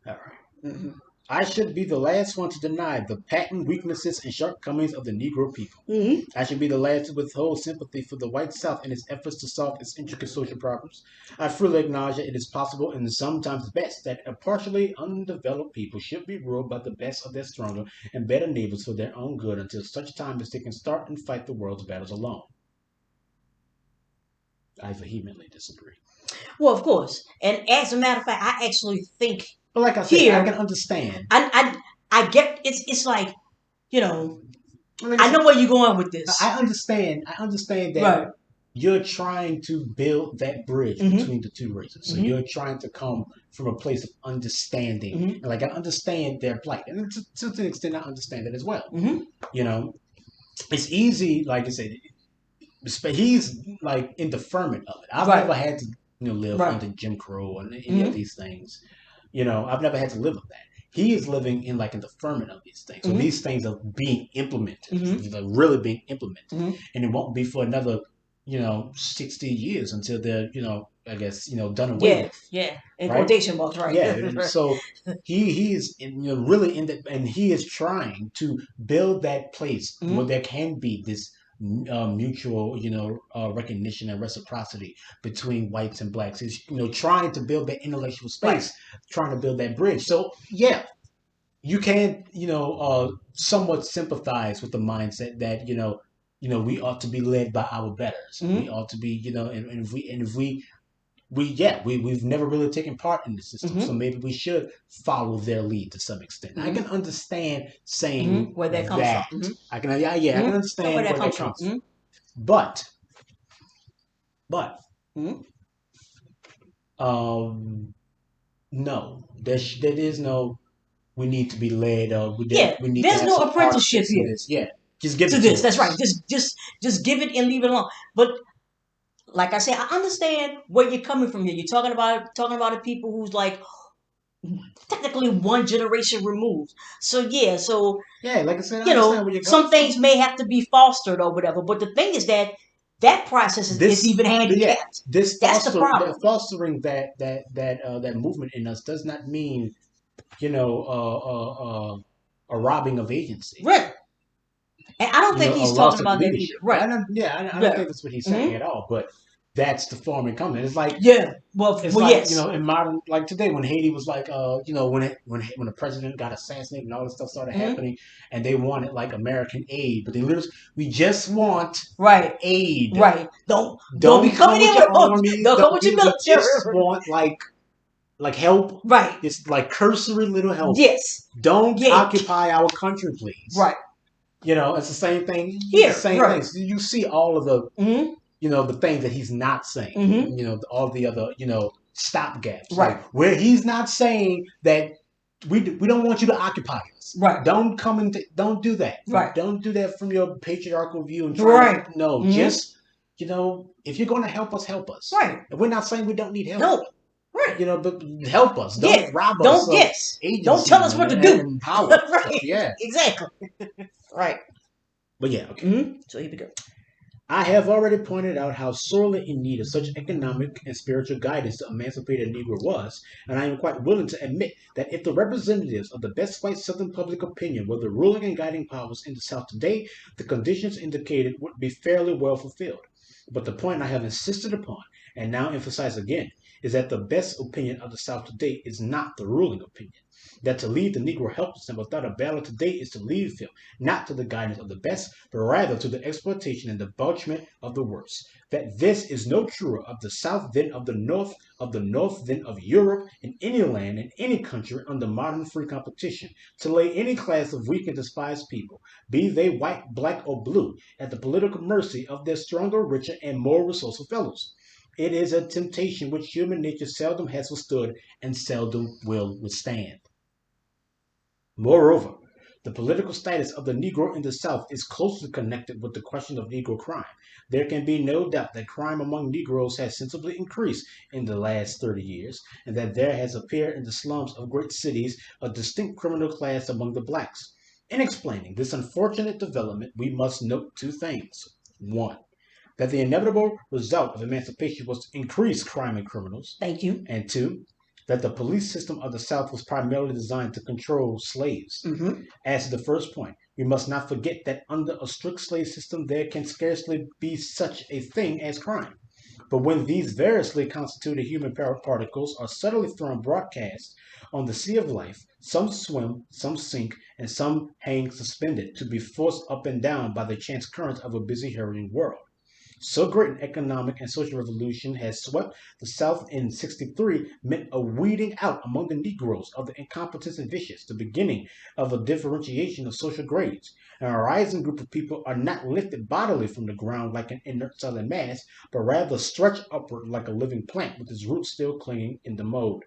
All right. Hmm. I should be the last one to deny the patent weaknesses and shortcomings of the Negro people. Hmm. I should be the last to withhold sympathy for the white South in its efforts to solve its intricate social problems. I freely acknowledge that it is possible and sometimes best that a partially undeveloped people should be ruled by the best of their stronger and better neighbors for their own good until such time as they can start and fight the world's battles alone. I vehemently disagree. Well, of course, and as a matter of fact, I actually think But like I said, I can here, understand. I get it's like you know Like I I said, know where you're going with this, I understand. I understand that right? you're trying to build that bridge Hmm. between the two races. So Hmm. you're trying to come from a place of understanding. Hmm. And like I understand their plight. And to an extent I understand it as well. Hmm. You know, it's easy, like I said, he's like in the ferment of it. I've Right, never had to live right. under Jim Crow or any of Hmm. these things. I've never had to live with that. He is living in like in the ferment of these things. So Hmm. these things are being implemented, Hmm. they're really being implemented, Hmm. and it won't be for another 60 years until they're I guess done away Yeah, with, yeah. In right? quotation marks, right? Yeah, and so he's really in the and he is trying to build that place where Hmm. there can be this mutual recognition and reciprocity between whites and blacks. He's trying to build that intellectual Right. space, trying to build that bridge. So yeah, you can somewhat sympathize with the mindset that we ought to be led by our betters, and we Hmm. ought to be we've never really taken part in the system, so Hmm. maybe we should follow their lead to some extent. I can Hmm. understand Hmm. saying Where that comes from. that. Hmm. I can I Hmm. can Know where understand that where that comes from. comes from. Hmm. But but Hmm. um no, there is no we need to be led Yeah, we need to there's have no some apprenticeship hardships in here this. Yeah, just give to it this. to That's right. us. Just give it and leave it alone. But like I said, I understand where you're coming from here. You're talking about the people who's like technically one generation removed. So yeah, so Yeah, like I said, I understand where you're coming some from. things may have to be fostered or whatever. But the thing is that process is This even yeah, handicapped. this That's the problem. fostering that movement in us does not mean you know a robbing of agency. Right. And I don't You think know, a he's talking loss of about that either. leadership. Right. I don't Yeah. think that's what he's saying Mm-hmm. at all. But that's the form it comes in. Yeah. Well, It's well, like yes. in modern, like today when Haiti was like when the president got assassinated and all this stuff started Mm-hmm. happening, and they wanted like American aid, but they literally, we just want Right. aid. Right. Don't be Don't coming come in with with your armies. don't come Don't with your do. We just military. want like help. Right. It's like cursory little help. Yes. Don't Yeah. occupy our country, please. Right. You know, it's the same thing. The Here. same Right. thing. So you see all of the Mm-hmm. the things that he's not saying. Mm-hmm. All the other stop gaps. Right. Like where he's not saying that we don't want you to occupy us. Right. Don't come and don't do that. Right. Don't do that from your patriarchal view and trying Right. to no. Mm-hmm. Just if you're going to help us, help us. Right. And we're not saying we don't need help. Help. Right. But help us. Yeah. Don't rob us Don't of yes. Don't agency tell us what to do. and power. Right. Yeah. Exactly. Right. But yeah, okay. Mm-hmm. So here we go. I have already pointed out how sorely in need of such economic and spiritual guidance the emancipated Negro was, and I am quite willing to admit that if the representatives of the best white Southern public opinion were the ruling and guiding powers in the South today, the conditions indicated would be fairly well fulfilled. But the point I have insisted upon, and now emphasize again, is that the best opinion of the South today is not the ruling opinion. That to leave the Negro helpless and without a battle today is to leave him not to the guidance of the best, but rather to the exploitation and debauchement of the worst. That this is no truer of the South than of the North than of Europe, in any land, in any country, under modern free competition, to lay any class of weak and despised people, be they white, black, or blue, at the political mercy of their stronger, richer, and more resourceful fellows. It is a temptation which human nature seldom has withstood and seldom will withstand. Moreover, the political status of the Negro in the South is closely connected with the question of Negro crime. There can be no doubt that crime among Negroes has sensibly increased in the last 30 years, and that there has appeared in the slums of great cities a distinct criminal class among the blacks. In explaining this unfortunate development, we must note two things. One, that the inevitable result of emancipation was to increase crime and criminals. Thank you. And two, that the police system of the South was primarily designed to control slaves. Mm-hmm. As to the first point, we must not forget that under a strict slave system there can scarcely be such a thing as crime. But when these variously constituted human particles are suddenly thrown broadcast on the sea of life, some swim, some sink, and some hang suspended to be forced up and down by the chance currents of a busy hurrying world. So great an economic and social revolution has swept the South in '63 meant a weeding out among the Negroes of the incompetents and vicious, the beginning of a differentiation of social grades. And a rising group of people are not lifted bodily from the ground like an inert solid mass, but rather stretched upward like a living plant with its roots still clinging in the mold.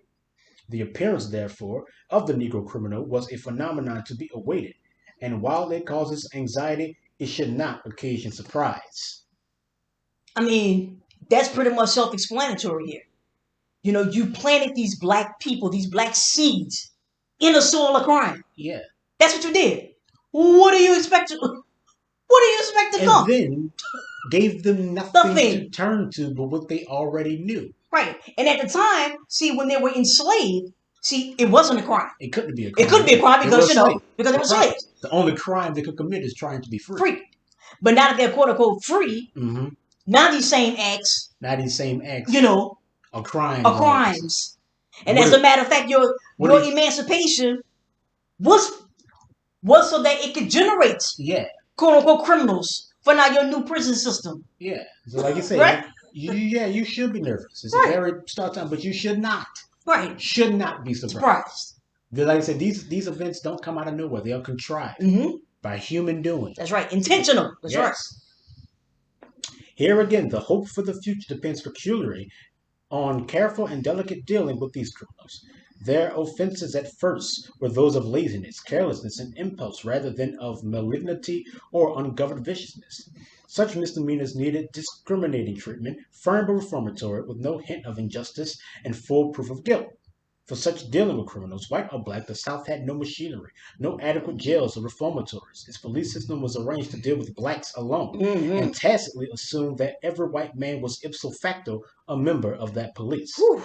The appearance, therefore, of the Negro criminal was a phenomenon to be awaited, and while it causes anxiety, it should not occasion surprise. I mean, that's pretty much self-explanatory here. You planted these black people, these black seeds in the soil of crime. Yeah. That's what you did. What do you expect to? What do you expect to And come? then gave them nothing to Nothing. turn to but what they already knew. Right. And at the time, see, when they were enslaved, see, it wasn't a crime. It couldn't be a crime. It couldn't be a crime They were because slaves. because they were slaves. The only crime they could commit is trying to be free. Free. But now that they're quote unquote free, Mm-hmm. now these same acts, Not these same acts. are crimes. are crimes. And What as if- a matter of fact, your emancipation was so that it could generate Yeah. quote unquote criminals for now your new prison system. Yeah. So like you say, Right. you should be nervous. It's Right. a very start time, but you should not. Right. Should not be surprised. Surprised. Like I said, these events don't come out of nowhere. They are contrived Mm-hmm. by human doing. That's right. Intentional. That's right. Yes. Here again, the hope for the future depends peculiarly on careful and delicate dealing with these criminals. Their offenses at first were those of laziness, carelessness, and impulse rather than of malignity or ungoverned viciousness. Such misdemeanors needed discriminating treatment, firm but reformatory, with no hint of injustice and full proof of guilt. For such dealing with criminals, white or black, the South had no machinery, no adequate jails or reformatories. Its police system was arranged to deal with blacks alone, and tacitly assumed that every white man was ipso facto a member of that police. Whew.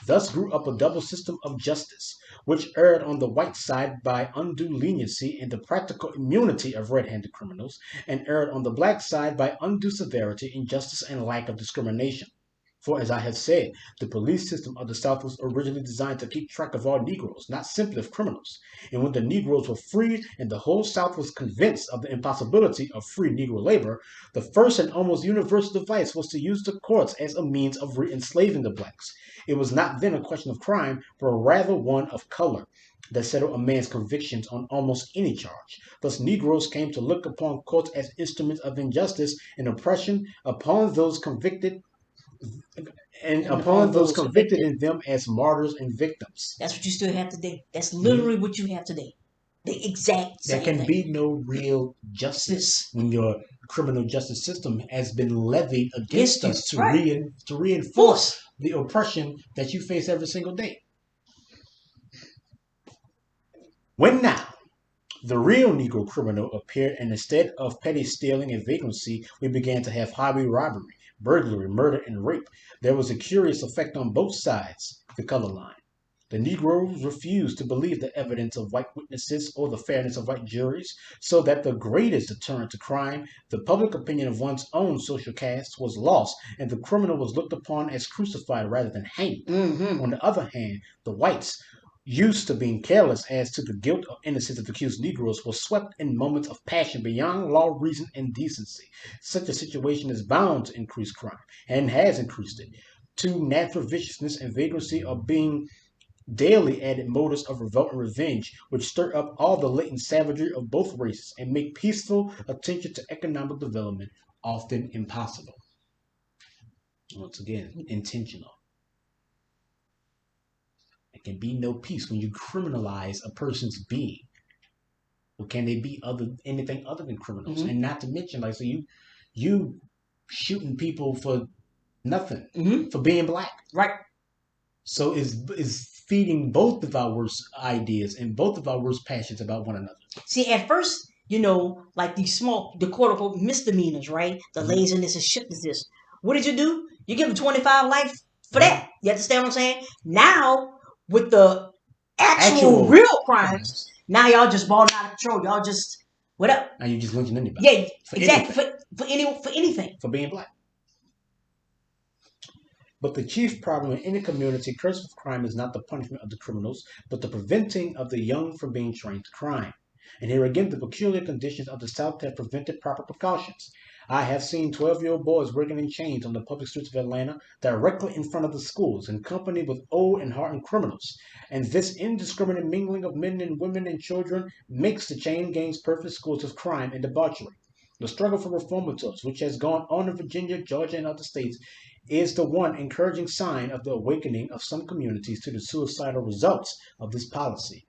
Thus grew up a double system of justice, which erred on the white side by undue leniency and the practical immunity of red-handed criminals, and erred on the black side by undue severity, injustice, and lack of discrimination. For, as I have said, the police system of the South was originally designed to keep track of all Negroes, not simply of criminals. And when the Negroes were freed and the whole South was convinced of the impossibility of free Negro labor, the first and almost universal device was to use the courts as a means of re enslaving the blacks. It was not then a question of crime, but rather one of color that settled a man's convictions on almost any charge. Thus, Negroes came to look upon courts as instruments of injustice and oppression And upon upon those those convicted convicted. in them as martyrs and victims. That's what you still have today. That's Mhm. literally what you have today. The exact There same can thing. be no real justice This when your criminal justice system has been levied against against you, us to, right? to reinforce Force. the oppression that you face every single day. When now the real Negro criminal appeared, and instead of petty stealing and vagrancy, we began to have highway robbery, burglary, murder, and rape. There was a curious effect on both sides, the color line. The Negroes refused to believe the evidence of white witnesses or the fairness of white juries, so that the greatest deterrent to crime, the public opinion of one's own social caste, was lost, and the criminal was looked upon as crucified rather than hanged. Mm-hmm. On the other hand, the whites, used to being careless as to the guilt or innocence of accused Negroes, were swept in moments of passion beyond law, reason, and decency. Such a situation is bound to increase crime, and has increased it. To natural viciousness and vagrancy are being daily added motives of revolt and revenge, which stir up all the latent savagery of both races and make peaceful attention to economic development often impossible. Once again, intentional. There can be no peace when you criminalize a person's being. Or can they be anything other than criminals? Mm-hmm. And not to mention, like, so you shooting people for nothing, Mm-hmm. for being black. Right. So is feeding both of our worst ideas and both of our worst passions about one another. See, at first, like these small, the quote unquote misdemeanors, right? The Mm-hmm. laziness and shiftlessness. What did you do? You give them 25 life for Mm-hmm. that. You understand what I'm saying? Now, with the actual Actual real crimes, crimes. now y'all just balling out of control. Y'all just, what up? Now you just lynching anybody. Yeah, For exactly. anything. For anything. For being black. But the chief problem in any community cursed with crime is not the punishment of the criminals, but the preventing of the young from being trained to crime. And here again, the peculiar conditions of the South have prevented proper precautions. I have seen 12-year-old boys working in chains on the public streets of Atlanta directly in front of the schools in company with old and hardened criminals. And this indiscriminate mingling of men and women and children makes the chain gangs perfect schools of crime and debauchery. The struggle for reformatories, which has gone on in Virginia, Georgia, and other states, is the one encouraging sign of the awakening of some communities to the suicidal results of this policy.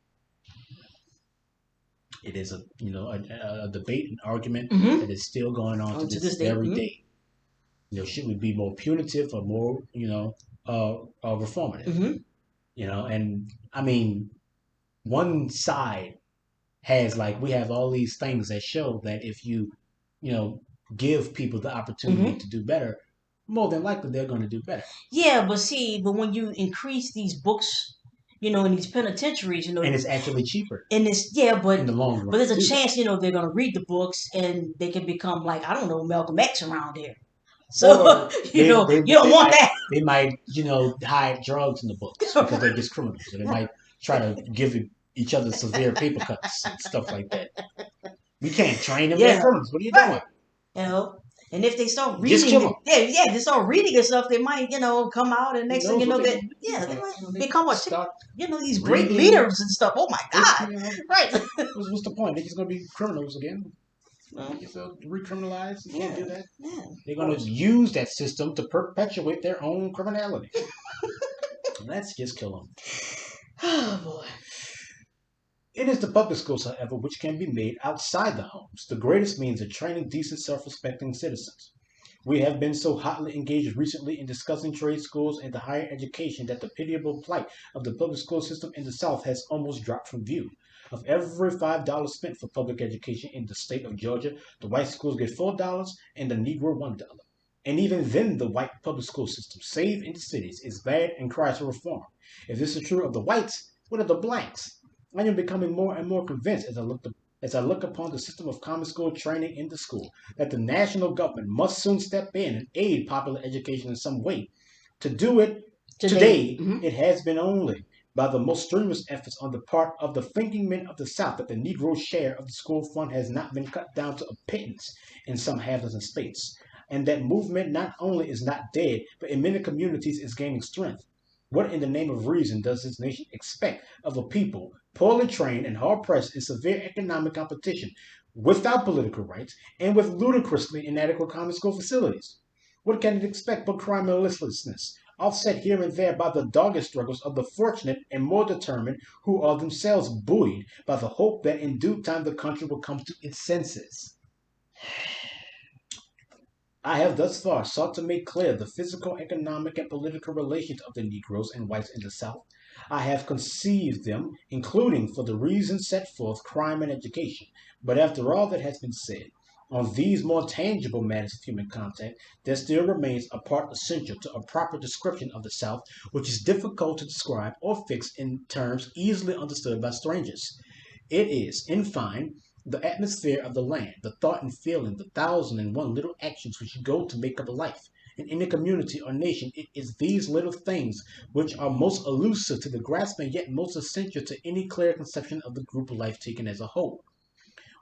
It is a debate and argument Mm-hmm. that is still going on to On to this this day. very Mm-hmm. day. Should we be more punitive or more reformative? Mm-hmm. And I mean, one side has, like, we have all these things that show that if you know give people the opportunity Mm-hmm. to do better, more than likely they're going to do better. Yeah, but when you increase these books, in these penitentiaries, And it's actually cheaper and it's yeah, in the long but run there's to a do that. chance they're gonna read the books and they can become like I don't know Malcolm X around here. So Or they, they, you don't they want might that. they might hide drugs in the books because they're just criminals, so they might try to give each other severe paper cuts and stuff like that. We can't train them; they're Yeah, criminals. What are you right. doing? You know, and if they start Just reading kill it, them. yeah, they start reading and stuff, they might come out and Who next thing knows you what know they're that going to do? yeah they But might they become start these great reading. leaders and stuff. Oh my It's, God, right? what's the point? They're just going to be criminals again. Well, Make yourself recriminalized. You can't yeah, do that. yeah, They're of going to course. use that system to perpetuate their own criminality. Let's just kill them. Oh boy. It is the public schools, however, which can be made outside the homes, the greatest means of training decent, self-respecting citizens. We have been so hotly engaged recently in discussing trade schools and the higher education that the pitiable plight of the public school system in the South has almost dropped from view. Of every $5 spent for public education in the state of Georgia, the white schools get $4 and the Negro $1. And even then, the white public school system, save in the cities, is bad and cries for reform. If this is true of the whites, what of the blacks? I am becoming more and more convinced as I look upon the system of common school training in the school that the national government must soon step in and aid popular education in some way. To do it Today. today, it has been only by the most strenuous efforts on the part of the thinking men of the South that the Negro share of the school fund has not been cut down to a pittance in some half-dozen states. And that movement not only is not dead, but in many communities is gaining strength. What in the name of reason does this nation expect of a people poorly trained and hard pressed in severe economic competition, without political rights, and with ludicrously inadequate common school facilities? What can it expect but crime and listlessness, offset here and there by the dogged struggles of the fortunate and more determined who are themselves buoyed by the hope that in due time the country will come to its senses? I have thus far sought to make clear the physical, economic, and political relations of the Negroes and whites in the South. I have conceived them, including, for the reasons set forth, crime and education. But after all that has been said on these more tangible matters of human contact, there still remains a part essential to a proper description of the South, which is difficult to describe or fix in terms easily understood by strangers. It is, in fine, the atmosphere of the land, the thought and feeling, the thousand and one little actions which go to make up life. In any community or nation, it is these little things which are most elusive to the grasp and yet most essential to any clear conception of the group life taken as a whole.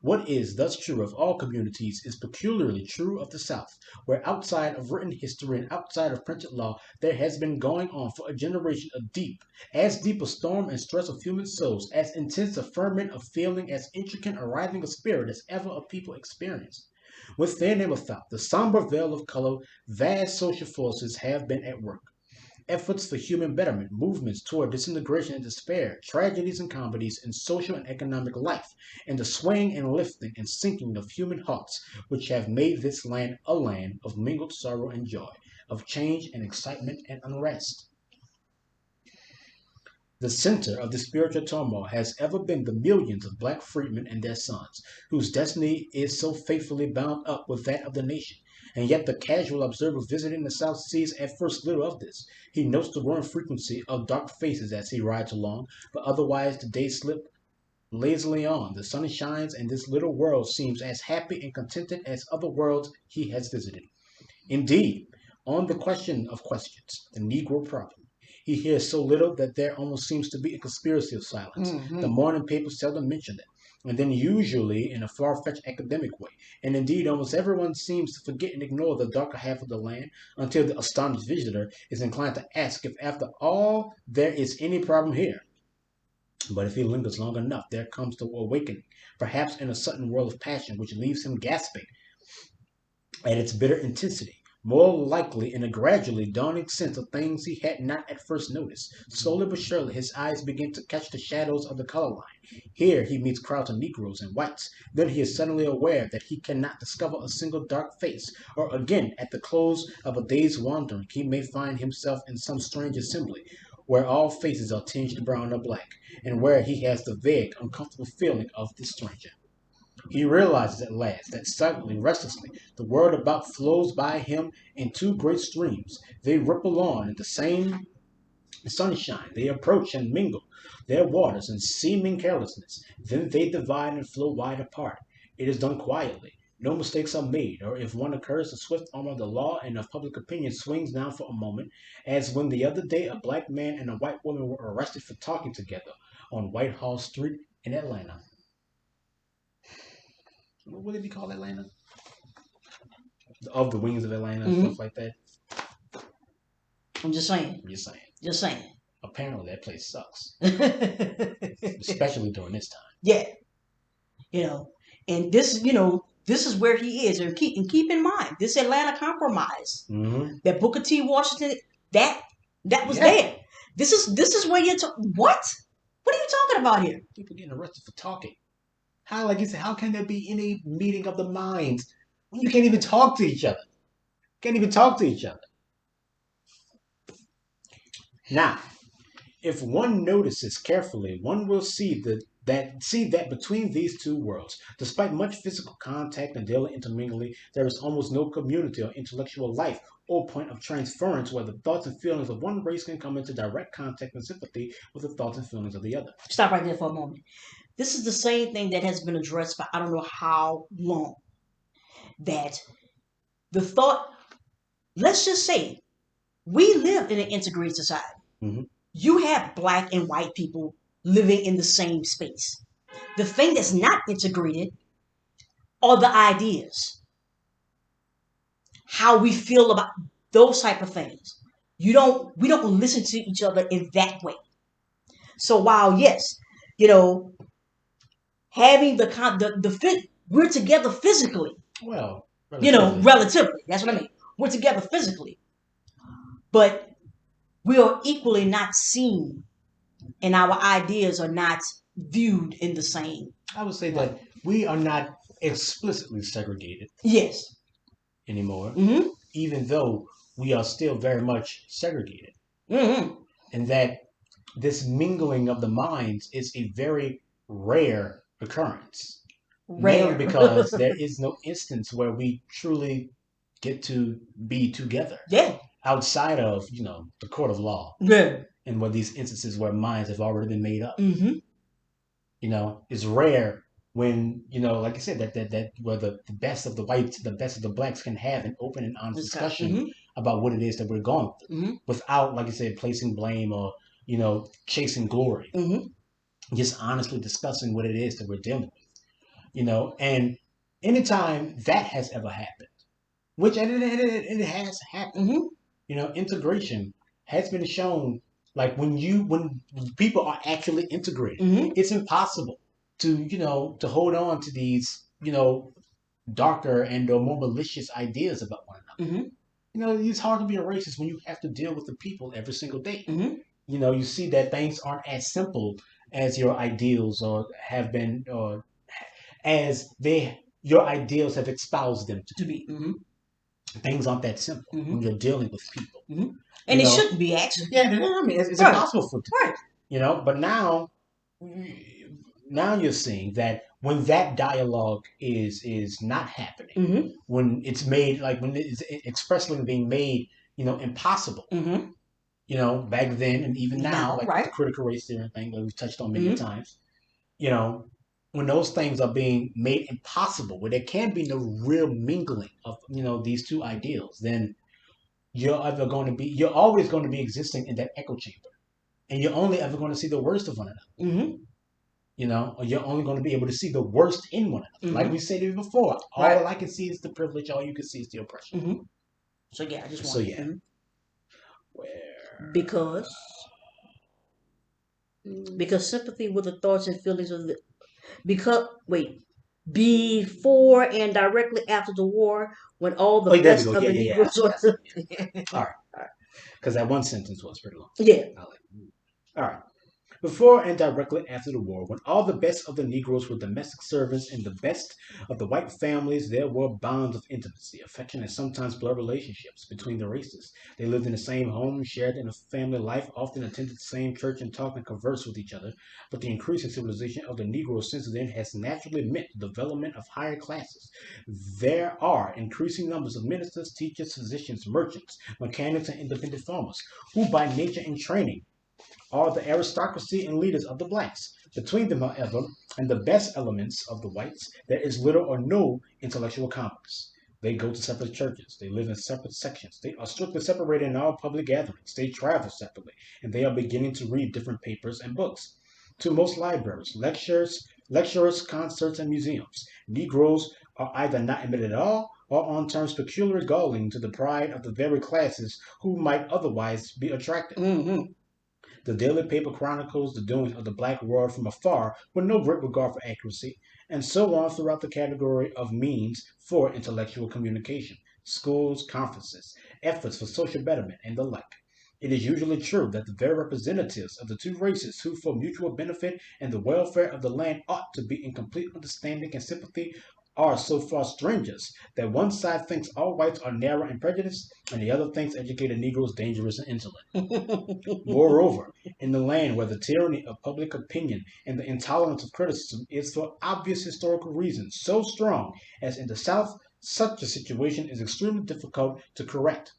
What is thus true of all communities is peculiarly true of the South, where outside of written history and outside of printed law, there has been going on for a generation as deep a storm and stress of human souls, as intense a ferment of feeling, as intricate a writhing of spirit as ever a people experienced. Within and without the somber veil of color, vast social forces have been at work. Efforts for human betterment, movements toward disintegration and despair, tragedies and comedies in social and economic life, and the swaying and lifting and sinking of human hearts, which have made this land a land of mingled sorrow and joy, of change and excitement and unrest. The center of the spiritual turmoil has ever been the millions of black freedmen and their sons, whose destiny is so faithfully bound up with that of the nation. And yet the casual observer visiting the South sees at first little of this. He notes the growing frequency of dark faces as he rides along, but otherwise the days slip lazily on. The sun shines, and this little world seems as happy and contented as other worlds he has visited. Indeed, on the question of questions, the Negro problem, he hears so little that there almost seems to be a conspiracy of silence. The morning papers seldom mention it, and then usually in a far-fetched academic way. And indeed, almost everyone seems to forget and ignore the darker half of the land until the astonished visitor is inclined to ask if after all there is any problem here. But if he lingers long enough, there comes the awakening, perhaps in a sudden whirl of passion which leaves him gasping at its bitter intensity, more likely in a gradually dawning sense of things he had not at first noticed. Slowly but surely his eyes begin to catch the shadows of the color line. Here he meets crowds of Negroes and whites. Then he is suddenly aware that he cannot discover a single dark face. Or again, at the close of a day's wandering, he may find himself in some strange assembly, where all faces are tinged brown or black, and where he has the vague, uncomfortable feeling of the stranger. He realizes at last that silently, restlessly, the world about flows by him in two great streams. They ripple on in the same sunshine. They approach and mingle their waters in seeming carelessness. Then they divide and flow wide apart. It is done quietly. No mistakes are made, or if one occurs, the swift arm of the law and of public opinion swings down for a moment, as when the other day a black man and a white woman were arrested for talking together on Whitehall Street in Atlanta. What would it be called, Atlanta? Of the Wings of Atlanta and stuff like that. I'm just saying. I'm just saying. Just saying. Apparently, that place sucks, especially during this time. Yeah, you know, and this, this is where he is, and keep in mind this Atlanta Compromise, that Booker T. Washington, that was there. This is where you're what? What are you talking about here? People getting arrested for talking. How, like you said, how can there be any meeting of the minds when you can't even talk to each other? Can't even talk to each other. Now, if one notices carefully, one will see the that see that between these two worlds, despite much physical contact and daily intermingling, there is almost no community or intellectual life or point of transference where the thoughts and feelings of one race can come into direct contact and sympathy with the thoughts and feelings of the other. Stop right there for a moment. This is the same thing that has been addressed for I don't know how long. That the thought, let's just say, we live in an integrated society. Mm-hmm. You have black and white people living in the same space. The thing that's not integrated are the ideas, how we feel about those type of things. We don't listen to each other in that way. So while yes, you know, having the fit, we're together physically. Well, relatively. Relatively. That's what I mean. We're together physically, but we are equally not seen, and our ideas are not viewed in the same. I would say that we are not explicitly segregated Yes. anymore, Mm-hmm. even though we are still very much segregated. Mm-hmm. And that this mingling of the minds is a very rare occurrence. Mainly Rare. because there is no instance where we truly get to be together Yeah. outside of, the court of law Yeah. and where these instances where minds have already been made up. Mm-hmm. It's rare when, like I said, that where the best of the whites, the best of the blacks can have an open and honest discussion Mm-hmm. about what it is that we're going through Mm-hmm. without, like I said, placing blame or, chasing glory. Mm-hmm. Just honestly discussing what it is that we're dealing with. And anytime that has ever happened, which it has happened, integration has been shown. Like when people are actually integrated, Mm-hmm. it's impossible to hold on to these darker and or more malicious ideas about one another. Mm-hmm. It's hard to be a racist when you have to deal with the people every single day. Mm-hmm. You see that things aren't as simple as your ideals or have been, or as your ideals have espoused them to be. Mm-hmm. Things aren't that simple when you're dealing with people. Mm-hmm. And it shouldn't be actually. Yeah, I mean, it's Right. impossible for it to Right. But now you're seeing that when that dialogue is not happening, when it's made, like when it's expressly being made, impossible. Back then and even now, like right. the critical race theory thing that we've touched on many times, you know, when those things are being made impossible, where there can be no real mingling of these two ideals, then you're always going to be existing in that echo chamber, and you're only ever going to see the worst of one another. Or you're only going to be able to see the worst in one another. Like we said it before, all I can see is the privilege, all you can see is the oppression. So yeah, I just want. So yeah, where because sympathy with the thoughts and feelings of the before and directly after the war, when all the there we best go. of Yeah, the yeah, Negroes yeah. were. All right, because that one sentence was pretty long. Yeah. All right. Before and directly after the war, when all the best of the Negroes were domestic servants and the best of the white families, there were bonds of intimacy, affection, and sometimes blood relationships between the races. They lived in the same home, shared in a family life, often attended the same church, and talked and conversed with each other. But the increasing civilization of the Negro since then has naturally meant the development of higher classes. There are increasing numbers of ministers, teachers, physicians, merchants, mechanics, and independent farmers, who by nature and training are the aristocracy and leaders of the blacks. Between them, however, and the best elements of the whites, there is little or no intellectual commerce. They go to separate churches. They live in separate sections. They are strictly separated in all public gatherings. They travel separately, and they are beginning to read different papers and books. To most libraries, lectures, concerts, and museums, Negroes are either not admitted at all or on terms peculiarly galling to the pride of the very classes who might otherwise be attracted. The daily paper chronicles the doings of the black world from afar with no great regard for accuracy, and so on throughout the category of means for intellectual communication, schools, conferences, efforts for social betterment, and the like. It is usually true that the very representatives of the two races who for mutual benefit and the welfare of the land ought to be in complete understanding and sympathy are so far strangers that one side thinks all whites are narrow and prejudiced, and the other thinks educated Negroes dangerous and insolent. Moreover, in the land where the tyranny of public opinion and the intolerance of criticism is for obvious historical reasons so strong as in the South, such a situation is extremely difficult to correct.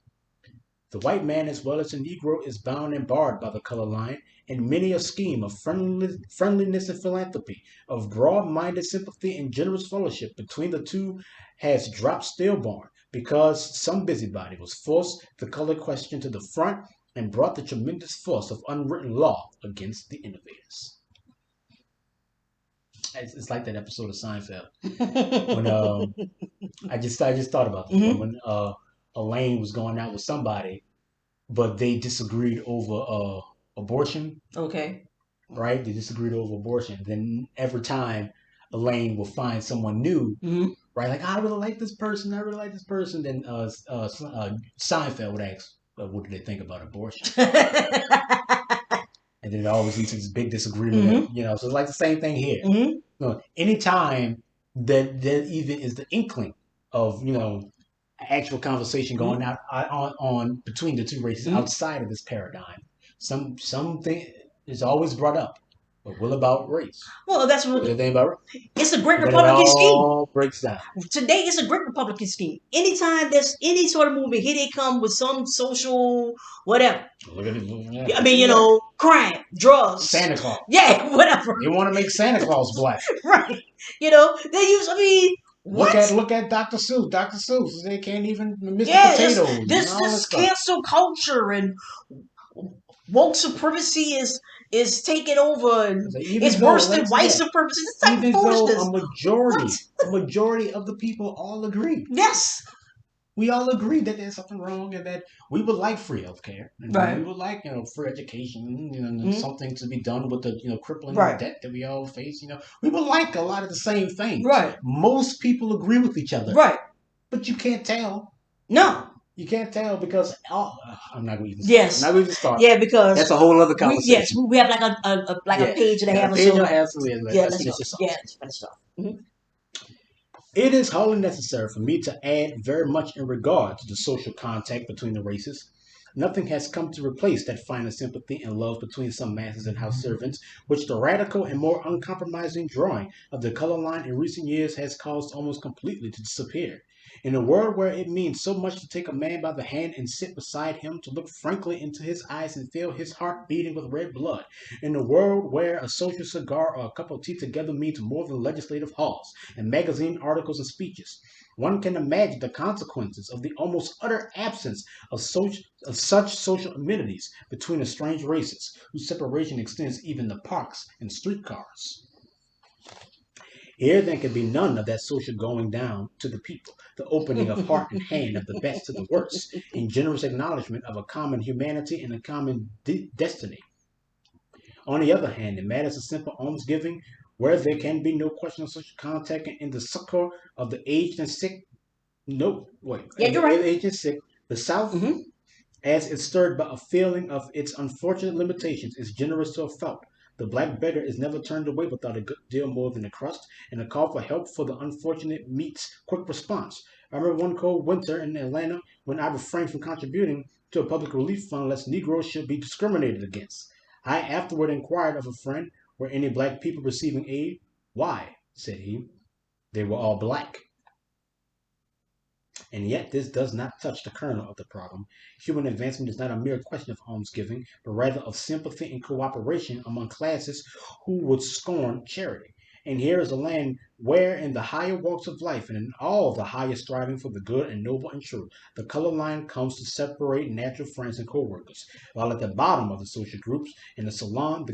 The white man, as well as the Negro, is bound and barred by the color line, and many a scheme of friendliness and philanthropy, of broad-minded sympathy and generous fellowship between the two has dropped stillborn, because some busybody was forced the color question to the front and brought the tremendous force of unwritten law against the innovators. It's like that episode of Seinfeld when I just thought about this, but Hmm. when Elaine was going out with somebody, but they disagreed over abortion, Okay. right? They disagreed over abortion. Then every time Elaine will find someone new, Hmm. right? Like, I really like this person. I really like this person. Then Seinfeld would ask, what do they think about abortion? And then it always leads to this big disagreement. Hmm. So it's like the same thing here. Hmm. Anytime that there even is the inkling of actual conversation going Hmm. out on between the two races Hmm. outside of this paradigm. Something is always brought up, but what about race? Well, that's What what do they think about race? it's a great And then it Republican scheme. all breaks down. Today it's a great Republican scheme. Anytime there's any sort of movement, here they come with some social whatever. Look at it. I mean, Yeah. crime, drugs, Santa Claus. yeah, whatever. They want to make Santa Claus black. Right. They use. I mean, Look what? at look at Dr. Seuss. Dr. Seuss. They can't even miss the Yeah, potatoes and this all this this stuff. cancel culture and woke supremacy is taking over, and Even it's though, worse like than I said, white yeah, supremacy. This type of even though foolishness. What? a majority of the people all agree. Yes. We all agree that there's something wrong and that we would like free healthcare and we Right. would like free education, and Mhm. something to be done with the crippling Right. debt that we all face. We would like a lot of the same things. Right. Most people agree with each other, Right. but you can't tell. No. You can't tell because I'm not going to even start. Yes. I'm not going to start. Yeah, because That's a whole other yes, conversation. we have like a page and a Yeah, half or page so. and a half. So Yeah, let's let's go. finish this off. Yeah, let's finish off. Mhm. It is wholly necessary for me to add very much in regard to the social contact between the races. Nothing has come to replace that finer sympathy and love between some masters and house servants, which the radical and more uncompromising drawing of the color line in recent years has caused almost completely to disappear. In a world where it means so much to take a man by the hand and sit beside him, to look frankly into his eyes and feel his heart beating with red blood, in a world where a social cigar or a cup of tea together means more than legislative halls and magazine articles and speeches, one can imagine the consequences of the almost utter absence of such social amenities between the strange races, whose separation extends even to parks and streetcars. Here there can be none of that social going down to the people, the opening of heart and hand of the best to the worst, in generous acknowledgment of a common humanity and a common destiny. On the other hand, in matters of simple almsgiving, where there can be no question of social contact in the succor of the aged and sick, no, wait, Yeah, and you're the right. aged and sick, the South, Hmm. as is stirred by a feeling of its unfortunate limitations, is generous to a fault. The black beggar is never turned away without a good deal more than a crust, and a call for help for the unfortunate meets quick response. I remember one cold winter in Atlanta when I refrained from contributing to a public relief fund lest Negroes should be discriminated against. I afterward inquired of a friend, were any black people receiving aid? Why, said he, they were all black. And yet this does not touch the kernel of the problem. Human advancement is not a mere question of almsgiving, but rather of sympathy and cooperation among classes who would scorn charity. And here is a land where, in the higher walks of life and in all the higher striving for the good and noble and true, the color line comes to separate natural friends and co-workers, while at the bottom of the social groups, in the salon, the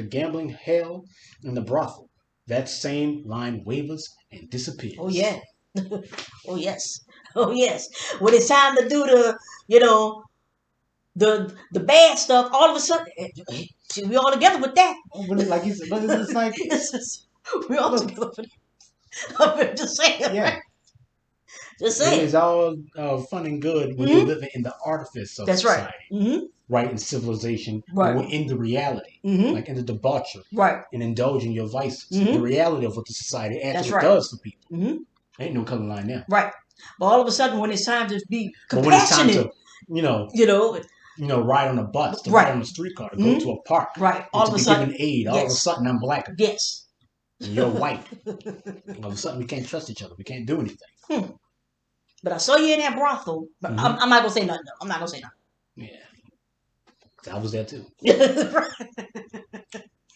gambling hell, and the brothel, that same line wavers and disappears. Oh yeah. Oh yes. Oh yes. When it's time to do you know, the bad stuff, all of a sudden, see, we all together with that. But like he said, but it's like, We all look, together with that. I'm just saying, yeah, right? Just it saying. is all fun and good when you're Hmm. living in the artifice of That's right. society. Hmm. right in civilization, but Right. we're in the reality, Mm-hmm. like in the debauchery Right. and indulging your vices. The Mm-hmm. reality of what the society That's actually right. does for people. Mm-hmm. Ain't no color line there. Right. But all of a sudden, when it's time to be But when it's time compassionate, to, you know, you know, ride on a bus, to ride right. on a streetcar, to go Mm-hmm. to a park, Right. and All to of a be sudden, given aid, all of a yes. sudden I'm black again, Yes. and you're white. All of a sudden we can't trust each other. We can't do anything. Hmm. But I saw you in that brothel. But Mm-hmm. I'm not gonna say nothing. Though. I'm not gonna say Yeah, I was there too. nothing.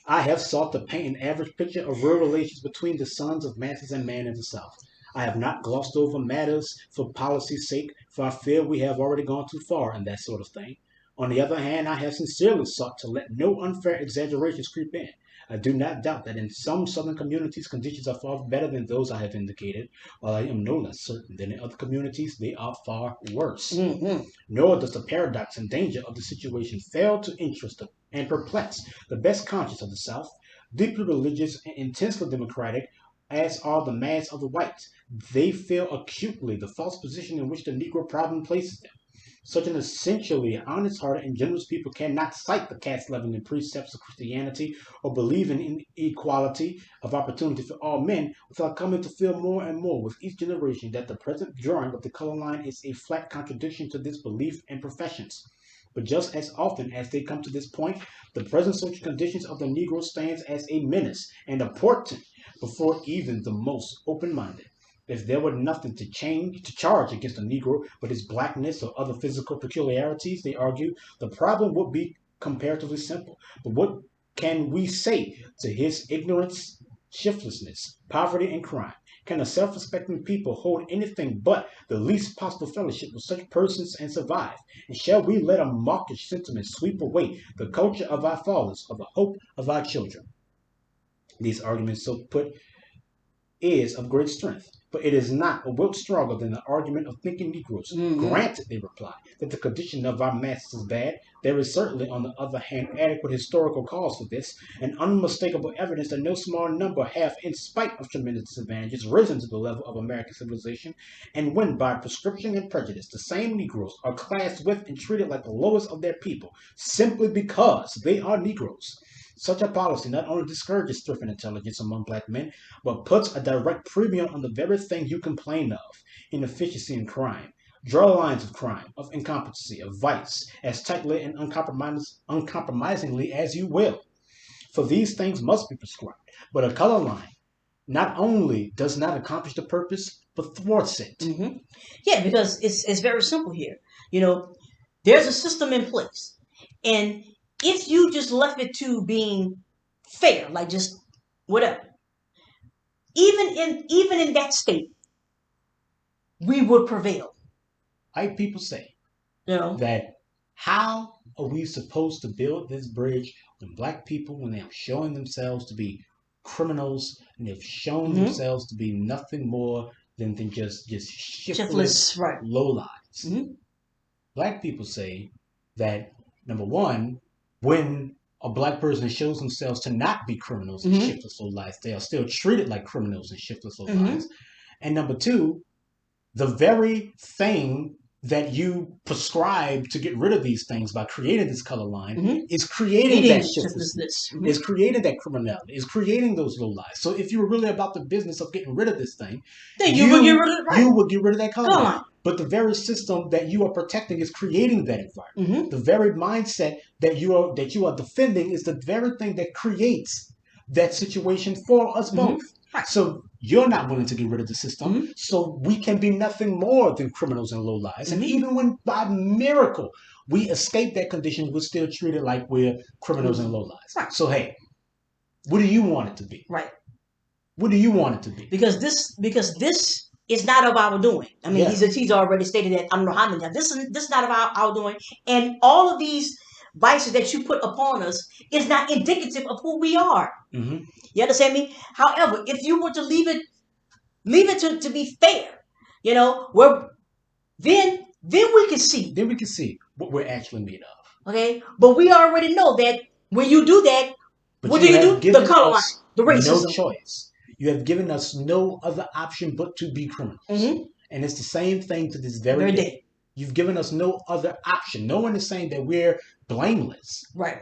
I have sought to paint an average picture of real relations between the sons of masses and man in the South. I have not glossed over matters for policy's sake, for I fear we have already gone too far in that sort of thing. On the other hand, I have sincerely sought to let no unfair exaggerations creep in. I do not doubt that in some Southern communities conditions are far better than those I have indicated, while I am no less certain that in other communities they are far worse. Mm-hmm. Nor does the paradox and danger of the situation fail to interest and perplex the best conscience of the South, deeply religious and intensely democratic as are the mass of the whites. They feel acutely the false position in which the Negro problem places them. Such an essentially honest-hearted and generous people cannot cite the caste-leveling precepts of Christianity or believe in equality of opportunity for all men without coming to feel more and more with each generation that the present drawing of the color line is a flat contradiction to this belief and professions. But just as often as they come to this point, the present social conditions of the Negro stands as a menace and a portent before even the most open-minded. If there were nothing to charge against the Negro but his blackness or other physical peculiarities, they argue, the problem would be comparatively simple. But what can we say to his ignorance, shiftlessness, poverty, and crime? Can a self-respecting people hold anything but the least possible fellowship with such persons and survive? And shall we let a mawkish sentiment sweep away the culture of our fathers or the hope of our children? These arguments, so put, is of great strength, but it is not a whit stronger than the argument of thinking Negroes. Mm-hmm. Granted, they reply, that the condition of our masses is bad, there is certainly, on the other hand, adequate historical cause for this, and unmistakable evidence that no small number have, in spite of tremendous disadvantages, risen to the level of American civilization, and when by prescription and prejudice the same Negroes are classed with and treated like the lowest of their people, simply because they are Negroes. Such a policy not only discourages thrift and intelligence among black men, but puts a direct premium on the very thing you complain of, inefficiency and crime. Draw lines of crime, of incompetency, of vice, as tightly and uncompromisingly as you will. For these things must be prescribed. But a color line not only does not accomplish the purpose, but thwarts it. Mm-hmm. Yeah, because it's very simple here. You know, there's a system in place, and if you just left it to being fair, like just whatever, even in that state, we would prevail. White people say You know. that how are we supposed to build this bridge when black people, when they are showing themselves to be criminals and they've shown Mm-hmm. themselves to be nothing more than just shiftless Shiftless, right? lowlives? Mm-hmm. Black people say that number one, when a black person shows themselves to not be criminals and Mm-hmm. shiftless lowlives, they are still treated like criminals and shiftless Mm-hmm. lowlives. And number two, the very thing that you prescribe to get rid of these things by creating this color line Mm-hmm. is creating Eating that shiftlessness, shiftlessness. Mm-hmm. is creating that criminality, is creating those low lies. So if you were really about the business of getting rid of this thing, Then you would get rid of it, right? you would get rid of that color Come line. on. But the very system that you are protecting is creating that environment. Mm-hmm. The very mindset that you are defending is the very thing that creates that situation for us Mm-hmm. both. Right. So you're not willing to get rid of the system. Mm-hmm. So we can be nothing more than criminals and lowlives. And Mm-hmm. even when by miracle we escape that condition, we're still treated like we're criminals and lowlives. Right. So hey, what do you want it to be? Right. What do you want it to be? Because this is not of our doing. I mean, Yeah. he's already stated that I don't know how many times. This is not of our doing, and all of these vices that you put upon us is not indicative of who we are. Mm-hmm. You understand me? However, if you were to leave it to be fair, you know, then we can see. Then we can see what we're actually made of. Okay, but we already know that when you do that, But what you do you have do? The given color line, us the no racism. choice. You have given us no other option but to be criminals. Mm-hmm. And it's the same thing to this very Very day. day. You've given us no other option. No one is saying that we're blameless. Right.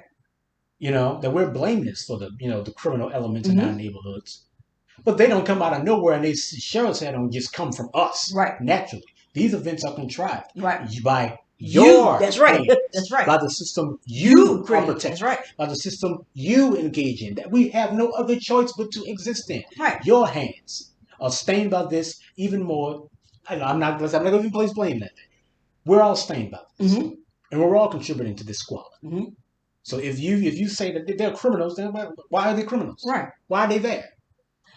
That we're blameless for the criminal elements in our neighborhoods. But they don't come out of nowhere, and they sure as hell don't just come from us. Right. Naturally. These events are contrived. Right. By your That's right. hands, That's right. by the system you are create. protecting. That's right. By the system you engage in, that we have no other choice but to exist in. Right. Your hands are stained by this even more. I'm not going to even place blame that. We're all stained by this. And we're all contributing to this squalor. So if you say that they're criminals, then why are they criminals? Right. Why are they there?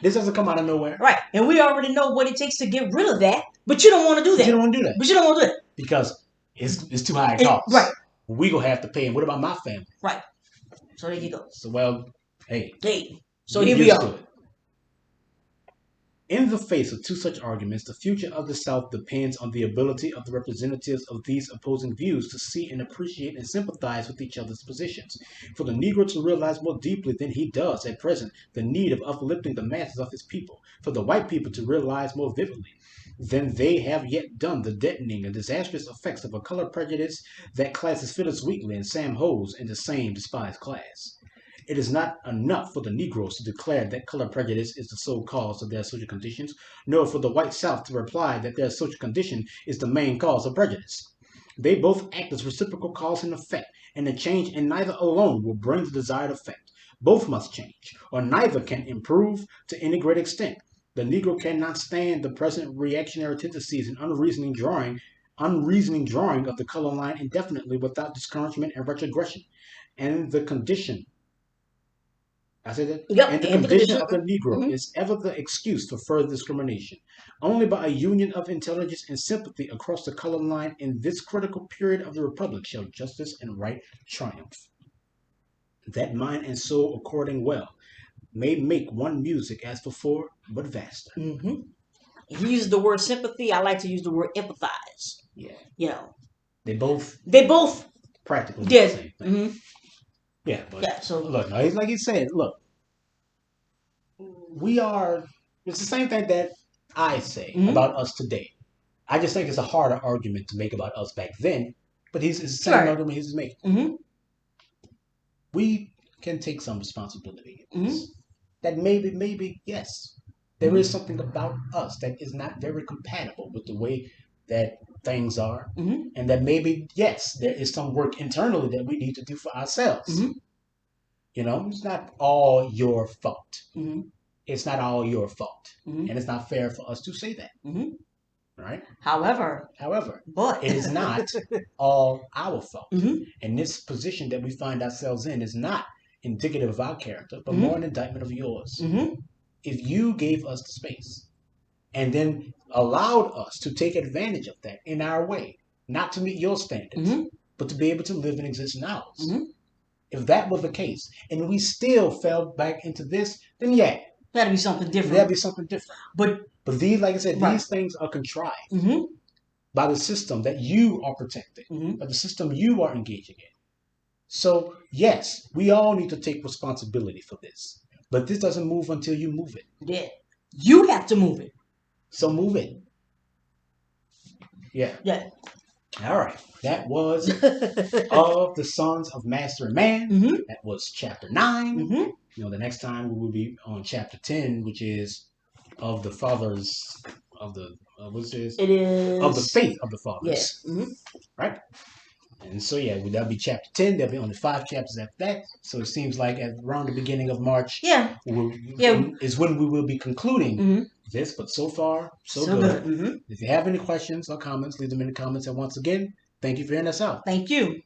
This doesn't come out of nowhere. Right. And we already know what it takes to get rid of that, but you don't want to do that. But you don't want to do that. But you don't want to do it. Because it's too high a cost. Right. We going to have to pay. And what about my family? Right. So there you go. So, hey. So here we are. In the face of two such arguments, the future of the South depends on the ability of the representatives of these opposing views to see and appreciate and sympathize with each other's positions. For the Negro to realize more deeply than he does at present the need of uplifting the masses of his people. For the white people to realize more vividly than they have yet done the deadening and disastrous effects of a color prejudice that classes Phyllis Wheatley and Sam Hose in the same despised class. It is not enough for the Negroes to declare that color prejudice is the sole cause of their social conditions, nor for the white South to reply that their social condition is the main cause of prejudice. They both act as reciprocal cause and effect, and a change in neither alone will bring the desired effect. Both must change, or neither can improve to any great extent. The Negro cannot stand the present reactionary tendencies and unreasoning drawing of the color line indefinitely without discouragement and retrogression. And the condition I said that? Yep. And the condition of the Negro is ever the excuse for further discrimination. Only by a union of intelligence and sympathy across the color line in this critical period of the Republic shall justice and right triumph. That mind and soul according well may make one music as before, but vaster. He uses the word sympathy. I like to use the word empathize. Yeah. They both practically the same thing. Yeah, but so look, like he said, look, it's the same thing that I say about us today. I just think it's a harder argument to make about us back then, but it's the same argument he's making. We can take some responsibility in this. That maybe, yes, there is something about us that is not very compatible with the way that things are, and that maybe, yes, there is some work internally that we need to do for ourselves. It's not all your fault. It's not all your fault, and it's not fair for us to say that. Right? However, but it is not all our fault. And this position that we find ourselves in is not indicative of our character, but more an indictment of yours. If you gave us the space and then allowed us to take advantage of that in our way, not to meet your standards, but to be able to live and exist in ours. If that was the case, and we still fell back into this, then that'd be something different. That'd be something different. But these, like I said, these things are contrived by the system that you are protecting, by the system you are engaging in. So, yes, we all need to take responsibility for this. But this doesn't move until you move it. Yeah. You have to move it. So move it. Yeah. All right. That was of the Sons of Master and Man. That was chapter 9. The next time we will be on chapter 10, which is of the fathers of the what's this? It is of the faith of the fathers. Yeah. Right. And so that'll be chapter 10. There'll be only 5 chapters after that. So it seems like around the beginning of March, is when we will be concluding this. But so far, so good. If you have any questions or comments, leave them in the comments. And once again, thank you for hearing us out. Thank you.